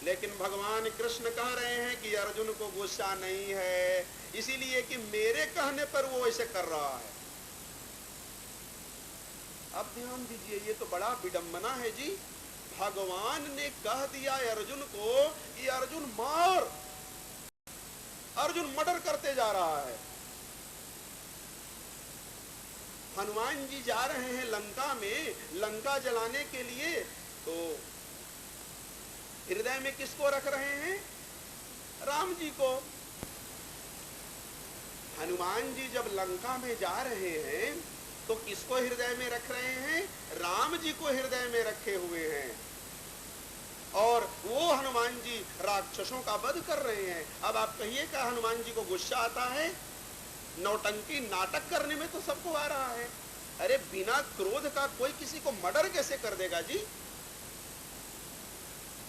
लेकिन भगवान कृष्ण कह रहे हैं कि अर्जुन को गुस्सा नहीं है, इसीलिए कि मेरे कहने पर वो ऐसे कर रहा है। अब ध्यान दीजिए, ये तो बड़ा विडंबना है जी। भगवान ने कह दिया अर्जुन को कि अर्जुन मार, अर्जुन मर्डर करते जा रहा है। हनुमान जी जा रहे हैं लंका में, लंका जलाने के लिए, तो हृदय में किसको रख रहे हैं? राम जी को। हनुमान जी जब लंका में जा रहे हैं तो किसको हृदय में रख रहे हैं? राम जी को हृदय में रखे हुए हैं। और वो हनुमान जी राक्षसों का वध कर रहे हैं। अब आप कहिए क्या हनुमान जी को गुस्सा आता है? नौटंकी नाटक करने में तो सबको आ रहा है। अरे बिना क्रोध का कोई किसी को मर्डर कैसे कर देगा जी?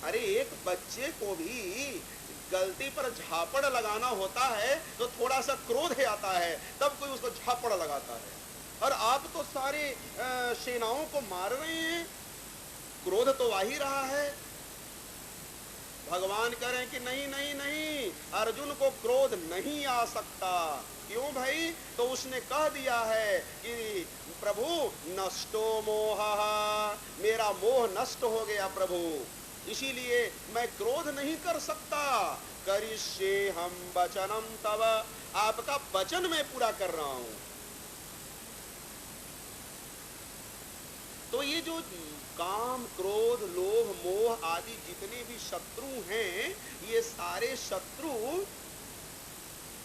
अरे एक बच्चे को भी गलती पर झापड़ लगाना होता है तो थोड़ा सा क्रोध है आता है, तब कोई उसको झापड़ लगाता है। और आप तो सारे सेनाओं को मार रहे हैं, क्रोध तो आ ही रहा है। भगवान कह रहे हैं कि नहीं नहीं नहीं, अर्जुन को क्रोध नहीं आ सकता। क्यों भाई? तो उसने कह दिया है कि प्रभु नष्टो मोहः, मेरा मोह नष्ट हो गया प्रभु, इसीलिए मैं क्रोध नहीं कर सकता। करिष्ये हम वचनम तव, आपका वचन मैं पूरा कर रहा हूं। तो ये जो काम, क्रोध, लोभ, मोह आदि जितने भी शत्रु हैं, ये सारे शत्रु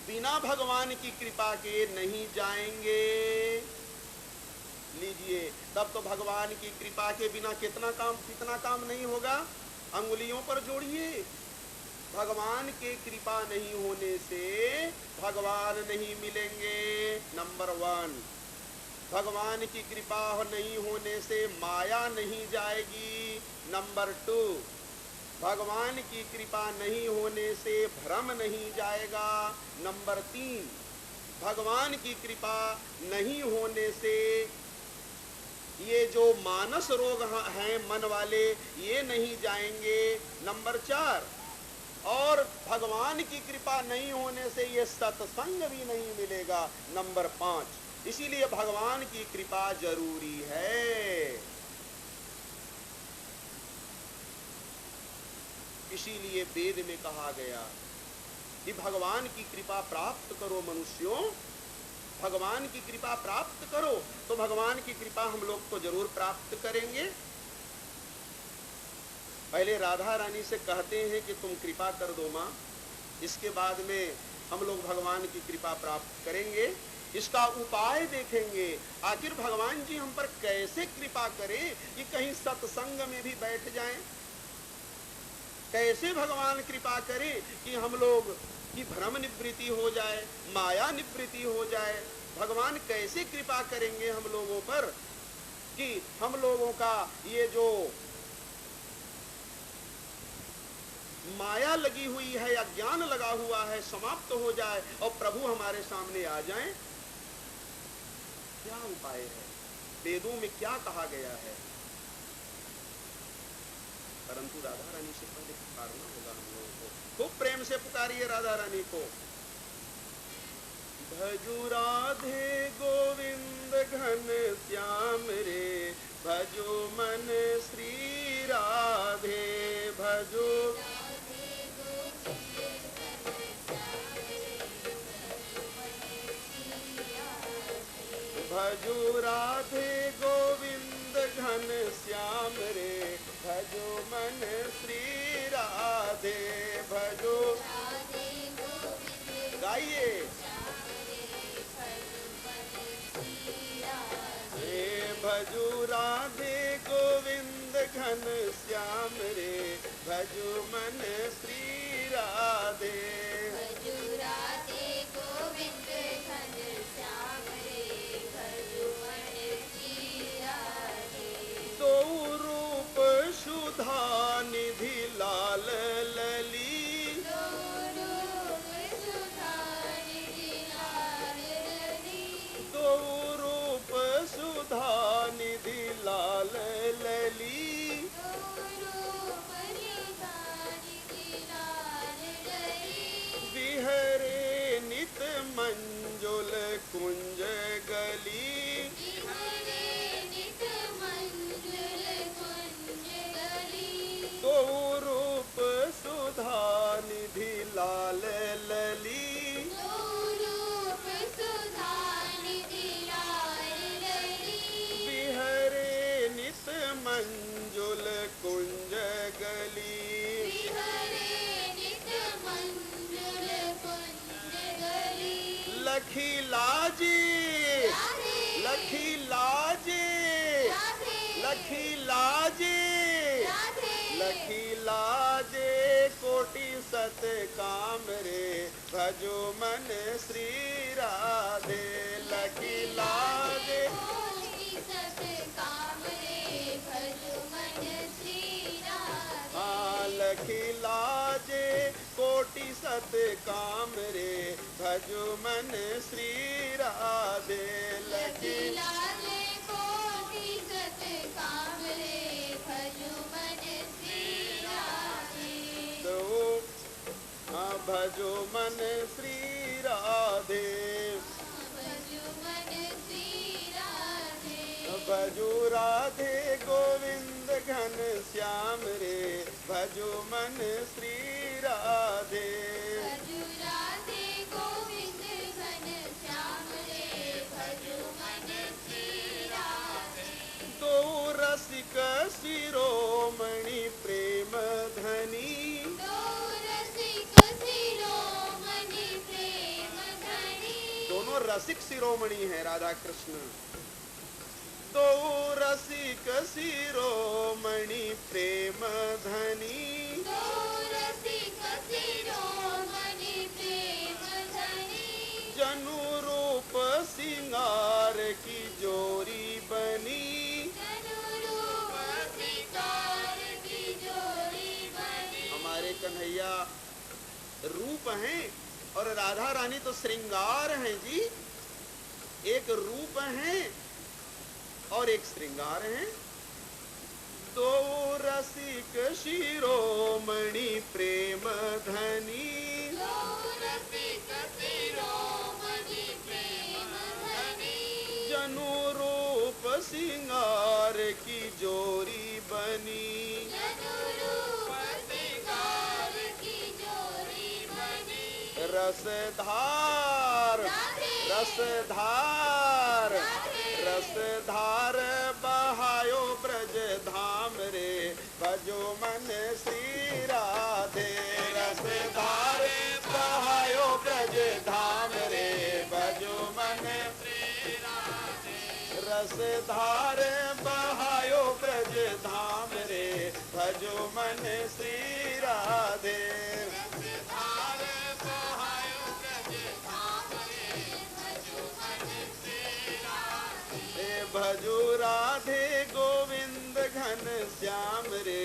बिना भगवान की कृपा के नहीं जाएंगे। लीजिए, तब तो भगवान की कृपा के बिना कितना काम नहीं होगा। अंगुलियों पर जोड़िए, भगवान के कृपा नहीं होने से भगवान नहीं मिलेंगे। नंबर 1। भगवान की कृपा नहीं होने से माया नहीं जाएगी। नंबर 2, भगवान की कृपा नहीं होने से भ्रम नहीं जाएगा। नंबर 3, भगवान की कृपा नहीं होने से ये जो मानस रोग हैं मन वाले, ये नहीं जाएंगे। नंबर 4, और भगवान की कृपा नहीं होने से ये सत्संग भी नहीं मिलेगा। नंबर 5, इसीलिए भगवान की कृपा जरूरी है। इसीलिए वेद में कहा गया कि भगवान की कृपा प्राप्त करो मनुष्यों, भगवान की कृपा प्राप्त करो। तो भगवान की कृपा हम लोग तो जरूर प्राप्त करेंगे। पहले राधा रानी से कहते हैं कि तुम कृपा कर दो माँ, इसके बाद में हम लोग भगवान की कृपा प्राप्त करेंगे। इसका उपाय देखेंगे, आखिर भगवान जी हम पर कैसे कृपा करें कि कहीं सत्संग में भी बैठ जाएं। कैसे भगवान कृपा करे कि हम लोग की भ्रम निवृत्ति हो जाए, माया निवृत्ति हो जाए। भगवान कैसे कृपा करेंगे हम लोगों पर कि हम लोगों का ये जो माया लगी हुई है, अज्ञान लगा हुआ है, समाप्त हो जाए और प्रभु हमारे सामने आ जाएं। क्या उपाय है? वेदों में क्या कहा गया है? परंतु राधा रानी से पहले पुकारना होगा हम लोगों को। खूब प्रेम से पुकारिए राधा रानी को। भजू राधे गोविंद घन श्याम रे, भजो मन श्री राधे, भजो भजो राधे गोविंद घन श्याम रे, भजो मन श्री राधे, भजो गाइए भजो राधे गोविंद घन श्याम रे, भजो मन श्री राधे, भजो राधे गोविंद घन श्याम रे, भजो मन श्री राधे। दो रूप सुधा निधि लाल लली, दो रूप सुधा निधि लाल लली, दो रूप सुधा निधि लाल लली, बिहरे नित मंजुल कुंज गली, दो रूप सुधा निधि लाल लली, मंजुल कुंज गली, लखी लाजे, लखी लाजे, लखी लाजे, लखी लाजे कोटि सत काम रे, भजो मन श्री राधे, लखी लाजे लखी लाजे कोटि सत काम रे, भजो मन श्री राधे, लखी लाजे कोटि सत काम रे, भजो मन श्री राधे, तो भजो मन श्री राधे, भजो मन श्री राधे, भजो राधे गोविंद घन श्याम रे, भजो मन श्री राधे, भजो राधे गोविंद घन श्याम रे, भजो मन श्री राधे। दो रसिक शिरोमणि प्रेम धनी, दो रसिक शिरोमणि प्रेम धनी, दोनों रसिक शिरोमणि है राधा कृष्ण। दो रसिक शिरोमणि प्रेम धनी, दो रसिक शिरोमणि प्रेम धनी, जनु रूप सिंगार की जो कन्हैया रूप हैं और राधा रानी तो श्रृंगार हैं जी। एक रूप हैं और एक श्रृंगार हैं। दो रसिक शिरोमणि प्रेम धनी, जनु रूप सिंगार की जोरी बनी। रसधार रसधार रसधार बहायो ब्रज धाम रे, भजो मन श्री राधे। रसधार बहायो ब्रज धाम रे, भजो मन श्री राधे। रसधार बहायो ब्रज धाम रे, भजो मन श्री राधे। भजो राधे गोविंद घन श्याम रे,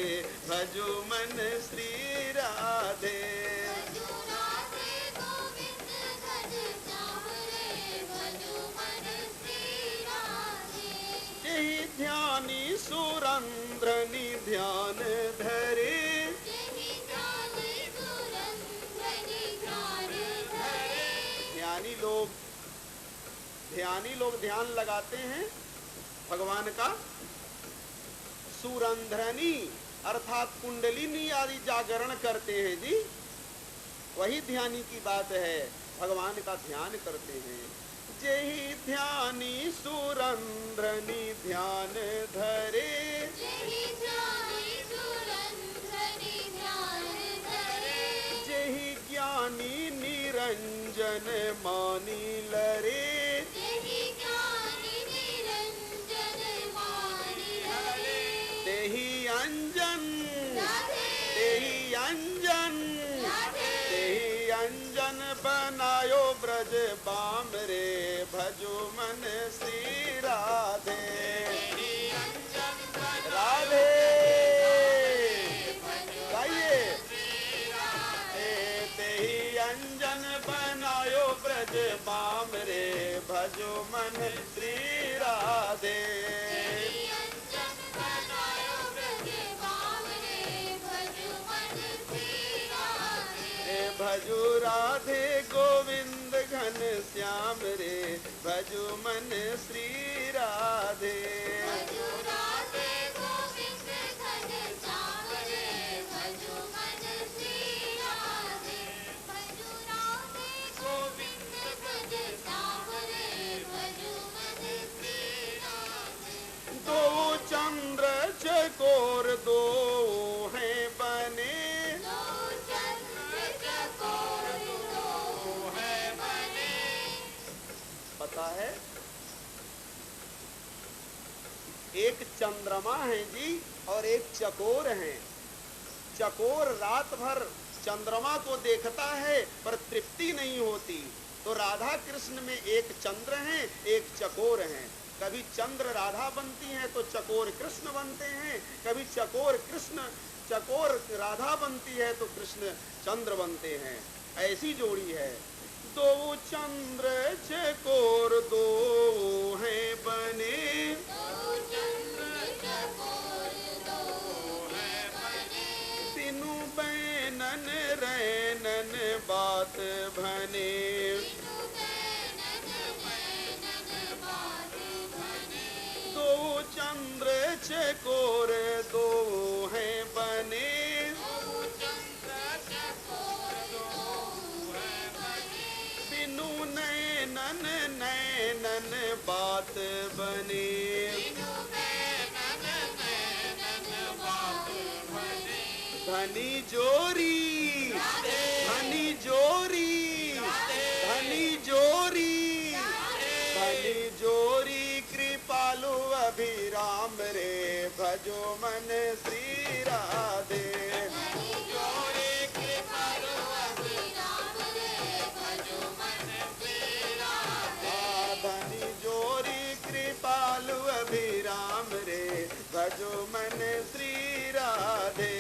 भजो मन श्री राधे। यही ध्यानी सुरंद्रनी ध्यान धरे, ध्यानी लोग ध्यान लगाते हैं भगवान का। सुरंध्रनी अर्थात कुंडलिनी आदि जागरण करते हैं जी, वही ध्यानी की बात है, भगवान का ध्यान करते हैं। जेहि ध्यानी सुरंध्रनी ध्यान धरे, जेहि ज्ञानी निरंजन मानी लरे, तेहि अंजन तेहि अंजन तेहि अंजन बनायो ब्रज बाम रे, भजो मन श्री राधे। राधे गाइए। तेहि अंजन बनायो ब्रज बाम रे, भजो मन श्री राधे। भजो राधे गोविंद घन श्याम रे, भजो मन श्री राधे। भजो राधे गोविंद घन श्याम रे, भजो मन श्री राधे। भजो राधे गोविंद घन श्याम रे, भजो मन श्री राधे। दो चंद्र चकोर दो हैं बने, पता है एक चंद्रमा है जी और एक चकोर है। चकोर रात भर चंद्रमा को देखता है पर तृप्ति नहीं होती, तो राधा कृष्ण में एक चंद्र है एक चकोर है। कभी चंद्र राधा बनती है तो चकोर कृष्ण बनते हैं, कभी चकोर राधा बनती है तो कृष्ण चंद्र बनते हैं। ऐसी जोड़ी है। दो चंद्र चकोर दो हैं बने, तीनों बैनन रैनन बात भने। दो चंद्र चकोर दो हैं बने, नैनन नैनन बात बने। धनी जोरी धनी जोरी धनी जोरी धनी जोरी कृपालु अभिराम रे, भजो मन श्री राधे। कृपालु अभिराम रे, भजो मन श्री राधे।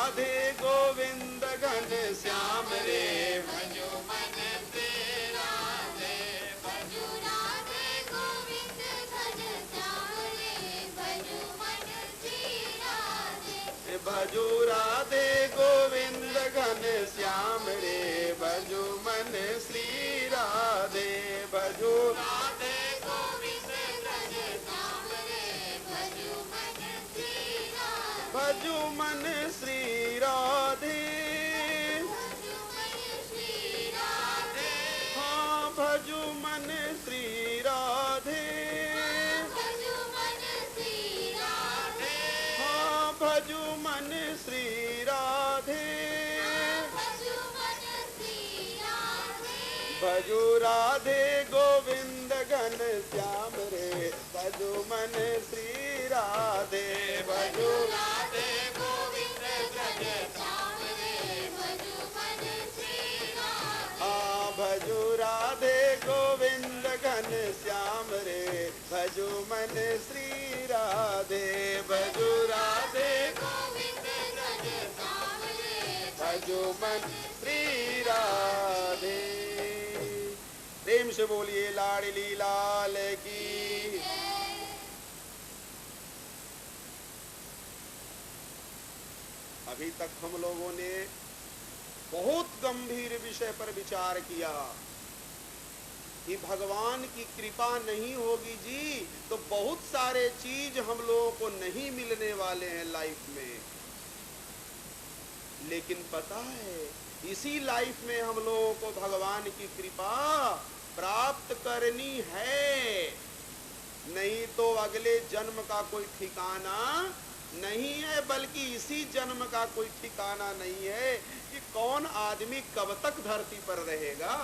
राधे गोविंद घन श्याम रे भजो मन से राधे भजो राधे गोविंद घन श्याम रे भजो मन श्री राधे भजो राधे गोविंद घन श्याम रे भजो मन श्री राधे भजो राधे गोविंद घन श्याम रे भजो मन श्री राधे भजो मन श्री राधे भजो मन श्री राधे हाँ भजो मन श्री राधे भजो मन श्री राधे हाँ भजो मन श्री राधे भजो मन श्री राधे भजो राधे गोविंद घन श्याम रे भजो मन श्री राधे भजो राधे गोविंद घन श्याम रे भजो मन श्री राधे हाँ भजो राधे गोविंद घन श्याम रे भजो मन श्री राधे भजो राधे गोविंद घन श्याम रे भजो मन श्री राधे। प्रेम से बोलिए लाडली लाल की। अभी तक हम लोगों ने बहुत गंभीर विषय पर विचार किया कि भगवान की कृपा नहीं होगी जी तो बहुत सारे चीज हम लोगों को नहीं मिलने वाले हैं लाइफ में। लेकिन पता है इसी लाइफ में हम लोगों को भगवान की कृपा प्राप्त करनी है, नहीं तो अगले जन्म का कोई ठिकाना नहीं है, बल्कि इसी जन्म का कोई ठिकाना नहीं है कि कौन आदमी कब तक धरती पर रहेगा।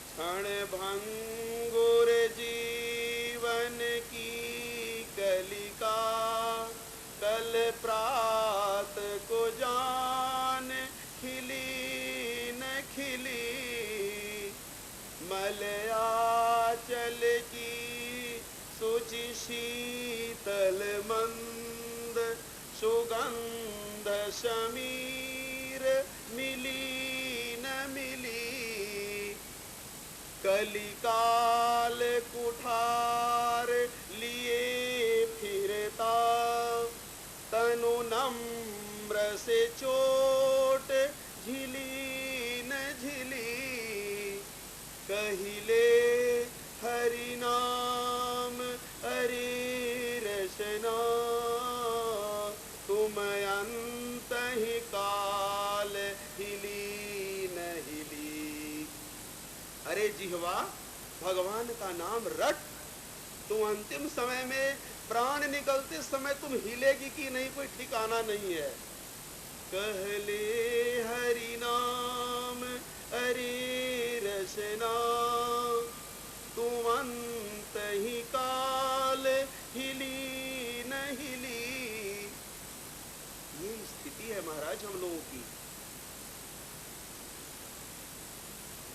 क्षण भंगुर जीवन की कलिका कल प्रात को जान खिली न खिली मलयाचल की सुचि शीतल मंद सुगंध समीर मिली न मिली कलिकाल कुठार लिए फिरता तनु नम्र से चोट झिली न झिली कहिले हरि नाम हरि रसना तुम अंत ही काल हिली न हिली। अरे जिह्वा भगवान का नाम रट, तू अंतिम समय में प्राण निकलते समय तुम हिलेगी कि नहीं कोई ठिकाना नहीं है। कहले हरि नाम हरि रसना तुम अंत ही काल हिली न हिली। ये स्थिति है महाराज हम लोगों की।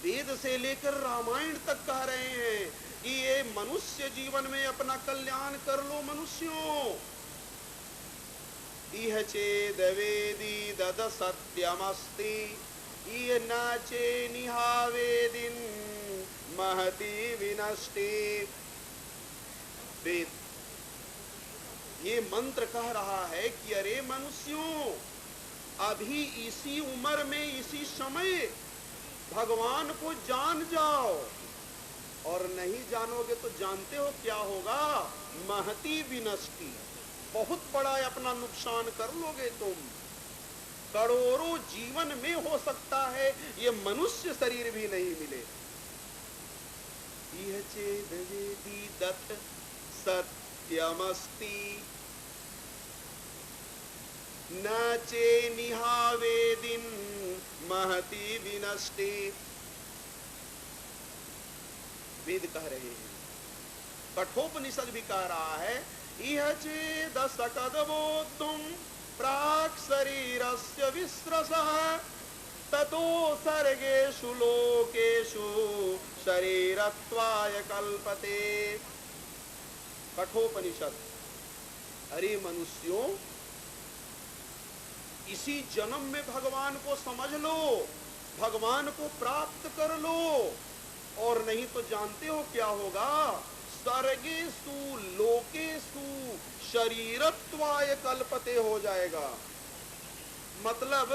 वेद से लेकर रामायण तक कह रहे हैं कि ये मनुष्य जीवन में अपना कल्याण कर लो मनुष्यों। इह चेद वेदी दद सत्यमस्ति इह नाचे निहावेदिन महति विनष्टि। वेद ये मंत्र कह रहा है कि अरे मनुष्यों अभी इसी उम्र में इसी समय भगवान को जान जाओ, और नहीं जानोगे तो जानते हो क्या होगा, महती विनष्टि, बहुत बड़ा अपना नुकसान कर लोगे तुम। करोड़ों जीवन में हो सकता है ये मनुष्य शरीर भी नहीं मिले। यह चेद वेदी दत्त सत्यमस्ति नाचे निहावेदिन महती विनष्टि। वेद कह रहे हैं, कठोपनिषद भी कह रहा है, इह चेद सकदबोद्धुम प्राक् शरीरस्य विस्रसः ततो सर्गेषु लोकेषु शरीरत्वाय कल्पते। कठोपनिषद। अरे मनुष्यों इसी जन्म में भगवान को समझ लो, भगवान को प्राप्त कर लो, और नहीं तो जानते हो क्या होगा? सर्गेषु लोकेषु शरीरत्वाय कल्पते हो जाएगा। मतलब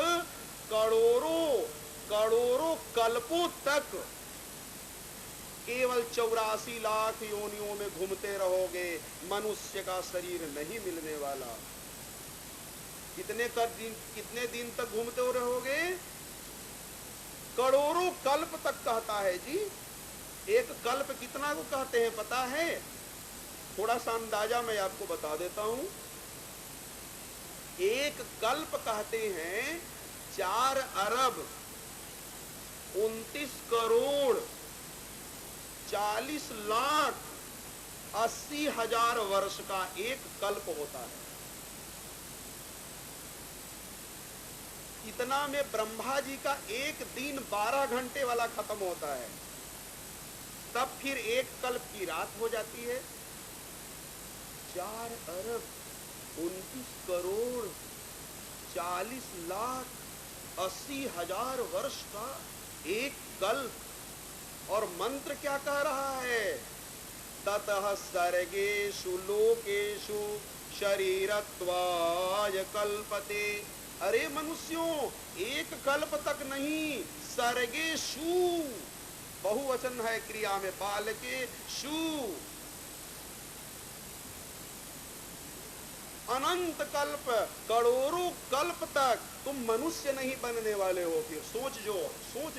करोड़ों कल्पों तक केवल 84 लाख योनियों में घूमते रहोगे, मनुष्य का शरीर नहीं मिलने वाला। कितने दिन तक घूमते रहोगे? करोड़ों कल्प तक कहता है जी। एक कल्प कितना को कहते हैं पता है? थोड़ा सा अंदाजा मैं आपको बता देता हूं। एक कल्प कहते हैं 4 अरब 29 करोड़ 40 लाख 80 हजार वर्ष का एक कल्प होता है। इतना में ब्रह्मा जी का एक दिन 12 घंटे वाला खत्म होता है, तब फिर एक कल्प की रात हो जाती है। 4 अरब 29 करोड़ 40 लाख 80 हजार वर्ष का एक कल्प। और मंत्र क्या कह रहा है? ततः सर्गेषु लोकेषु शरीरत्वाय कल्पते। अरे मनुष्यों, एक कल्प तक नहीं, सर्गेषु बहुवचन है क्रिया में, बालके शु, अनंत कल्प, करोड़ों कल्प तक तुम मनुष्य नहीं बनने वाले हो। फिर सोच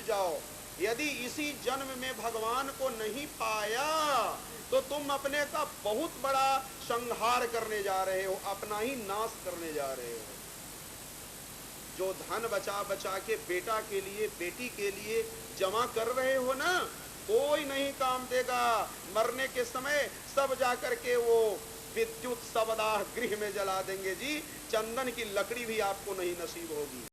जाओ, यदि इसी जन्म में भगवान को नहीं पाया तो तुम अपने का बहुत बड़ा संहार करने जा रहे हो, अपना ही नाश करने जा रहे हो। जो धन बचा बचा के बेटा के लिए बेटी के लिए जमा कर रहे हो ना, कोई नहीं काम देगा। मरने के समय सब जाकर के वो विद्युत शवदाह गृह में जला देंगे जी। चंदन की लकड़ी भी आपको नहीं नसीब होगी।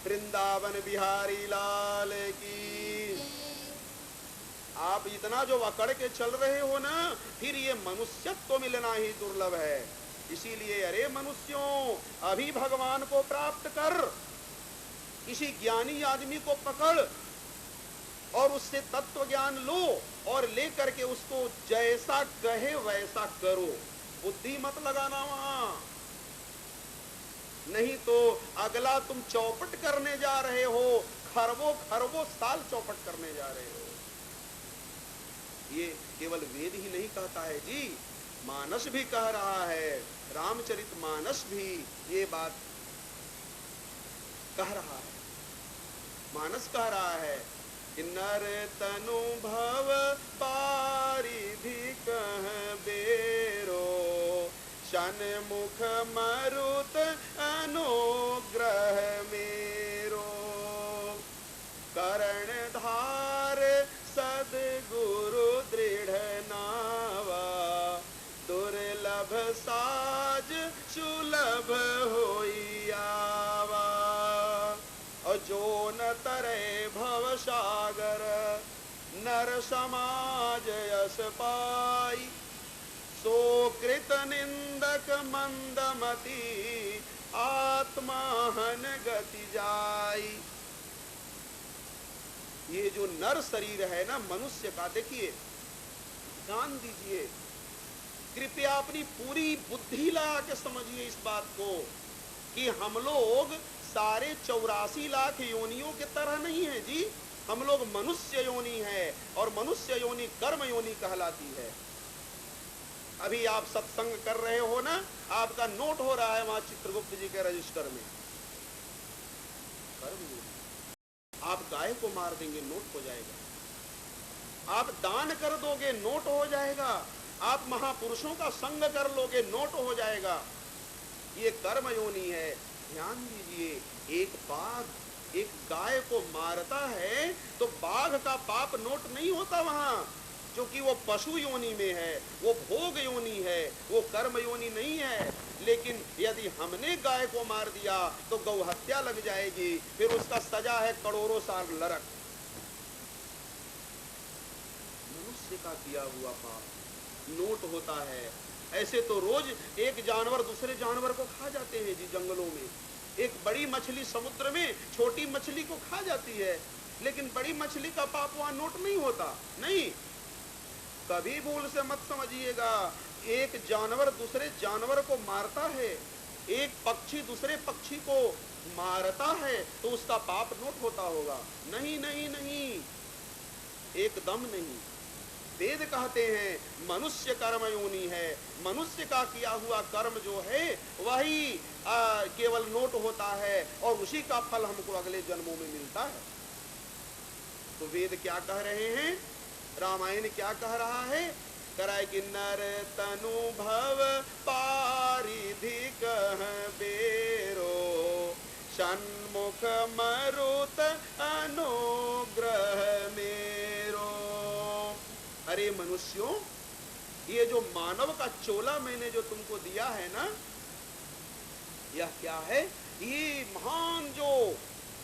वृंदावन बिहारी लाल की। आप इतना जो अकड़ के चल रहे हो ना, फिर ये मनुष्यत्व मिलना ही दुर्लभ है। इसीलिए अरे मनुष्यों, अभी भगवान को प्राप्त कर, किसी ज्ञानी आदमी को पकड़ और उससे तत्व ज्ञान लो, और लेकर के उसको जैसा कहे वैसा करो। बुद्धि मत लगाना वहां, नहीं तो अगला तुम चौपट करने जा रहे हो, खरबों साल चौपट करने जा रहे हो। ये केवल वेद ही नहीं कहता है जी, मानस भी कह रहा है, रामचरित मानस भी ये बात कह रहा है। मानस कह रहा है कि नर तनु भव पारिधि कह बेरो, सन्मुख मरुत अनुग्रह मेरो, करण धार सद्गुरु दृढ़ नावा, दुर्लभ साज सुलभ होई आवा, और जो न तरे भव सागर नर समाज यस पाई, सो कृत निंदक मंदमती आत्माहन गति जाई। ये जो नर शरीर है ना मनुष्य का, देखिए ध्यान दीजिए, कृपया अपनी पूरी बुद्धि लगा के समझिए इस बात को कि हम लोग सारे 84 लाख योनियों के तरह नहीं है जी। हम लोग मनुष्य योनि है, और मनुष्य योनि कर्म योनि कहलाती है। अभी आप सत्संग कर रहे हो ना, आपका नोट हो रहा है वहां चित्रगुप्त जी के रजिस्टर में, कर्म योनि। आप गाय को मार देंगे, नोट हो जाएगा। आप दान कर दोगे, नोट हो जाएगा। आप महापुरुषों का संग कर लोगे, नोट हो जाएगा। ये कर्म योनि है। ध्यान दीजिए, एक बाघ एक गाय को मारता है तो बाघ का पाप नोट नहीं होता वहां, क्योंकि वो पशु योनि में है, वो भोग योनि है, वो कर्म योनि नहीं है। लेकिन यदि हमने गाय को मार दिया तो गौ हत्या लग जाएगी, फिर उसका सजा है करोड़ों साल नरक। मनुष्य का किया हुआ पाप नोट होता है। ऐसे तो रोज एक जानवर दूसरे जानवर को खा जाते हैं जी जंगलों में, एक बड़ी मछली समुद्र में छोटी मछली को खा जाती है, लेकिन बड़ी मछली का पाप वहां नोट नहीं होता। नहीं, कभी भूल से मत समझिएगा। एक जानवर दूसरे जानवर को मारता है, एक पक्षी दूसरे पक्षी को मारता है, तो उसका पाप नोट होता होगा? नहीं नहीं नहीं, एकदम नहीं। वेद कहते हैं मनुष्य कर्म योनि है, मनुष्य का किया हुआ कर्म जो है वही केवल नोट होता है और उसी का फल हमको अगले जन्मों में मिलता है। तो वेद क्या कह रहे हैं, रामायण क्या कह रहा है? कराए कि नर तनु भव पारिधि कह बेरो, सन्मुख मरुत अनुग्रह मेरो। अरे मनुष्यों, ये जो मानव का चोला मैंने जो तुमको दिया है ना, यह क्या है? ये महान जो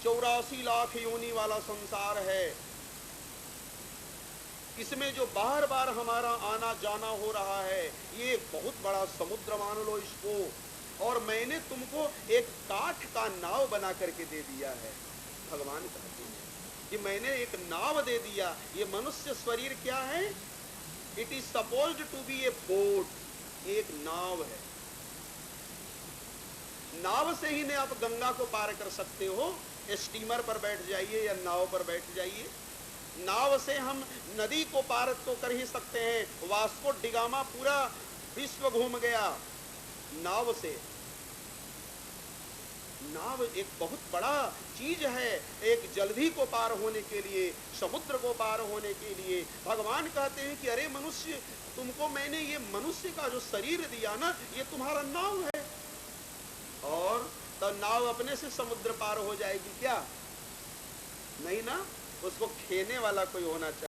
84 लाख योनि वाला संसार है, इसमें जो बार बार हमारा आना जाना हो रहा है, ये बहुत बड़ा समुद्र मान लो इसको। और मैंने तुमको एक काठ का नाव बना करके दे दिया है। भगवान कहते हैं कि मैंने एक नाव दे दिया। ये मनुष्य शरीर क्या है? It is supposed to be a boat, एक नाव है। नाव से ही नहीं आप गंगा को पार कर सकते हो। स्टीमर पर बैठ जाइए या नाव पर बैठ जाइए। नाव से हम नदी को पार तो कर ही सकते हैं। वास्को डिगामा पूरा विश्व घूम गया नाव से। नाव एक बहुत बड़ा चीज है, एक जलधि को पार होने के लिए, समुद्र को पार होने के लिए। भगवान कहते हैं कि अरे मनुष्य, तुमको मैंने ये मनुष्य का जो शरीर दिया ना, ये तुम्हारा नाव है। और तो नाव अपने से समुद्र पार हो जाएगी क्या? नहीं ना, उसको खेने वाला कोई होना चाहिए।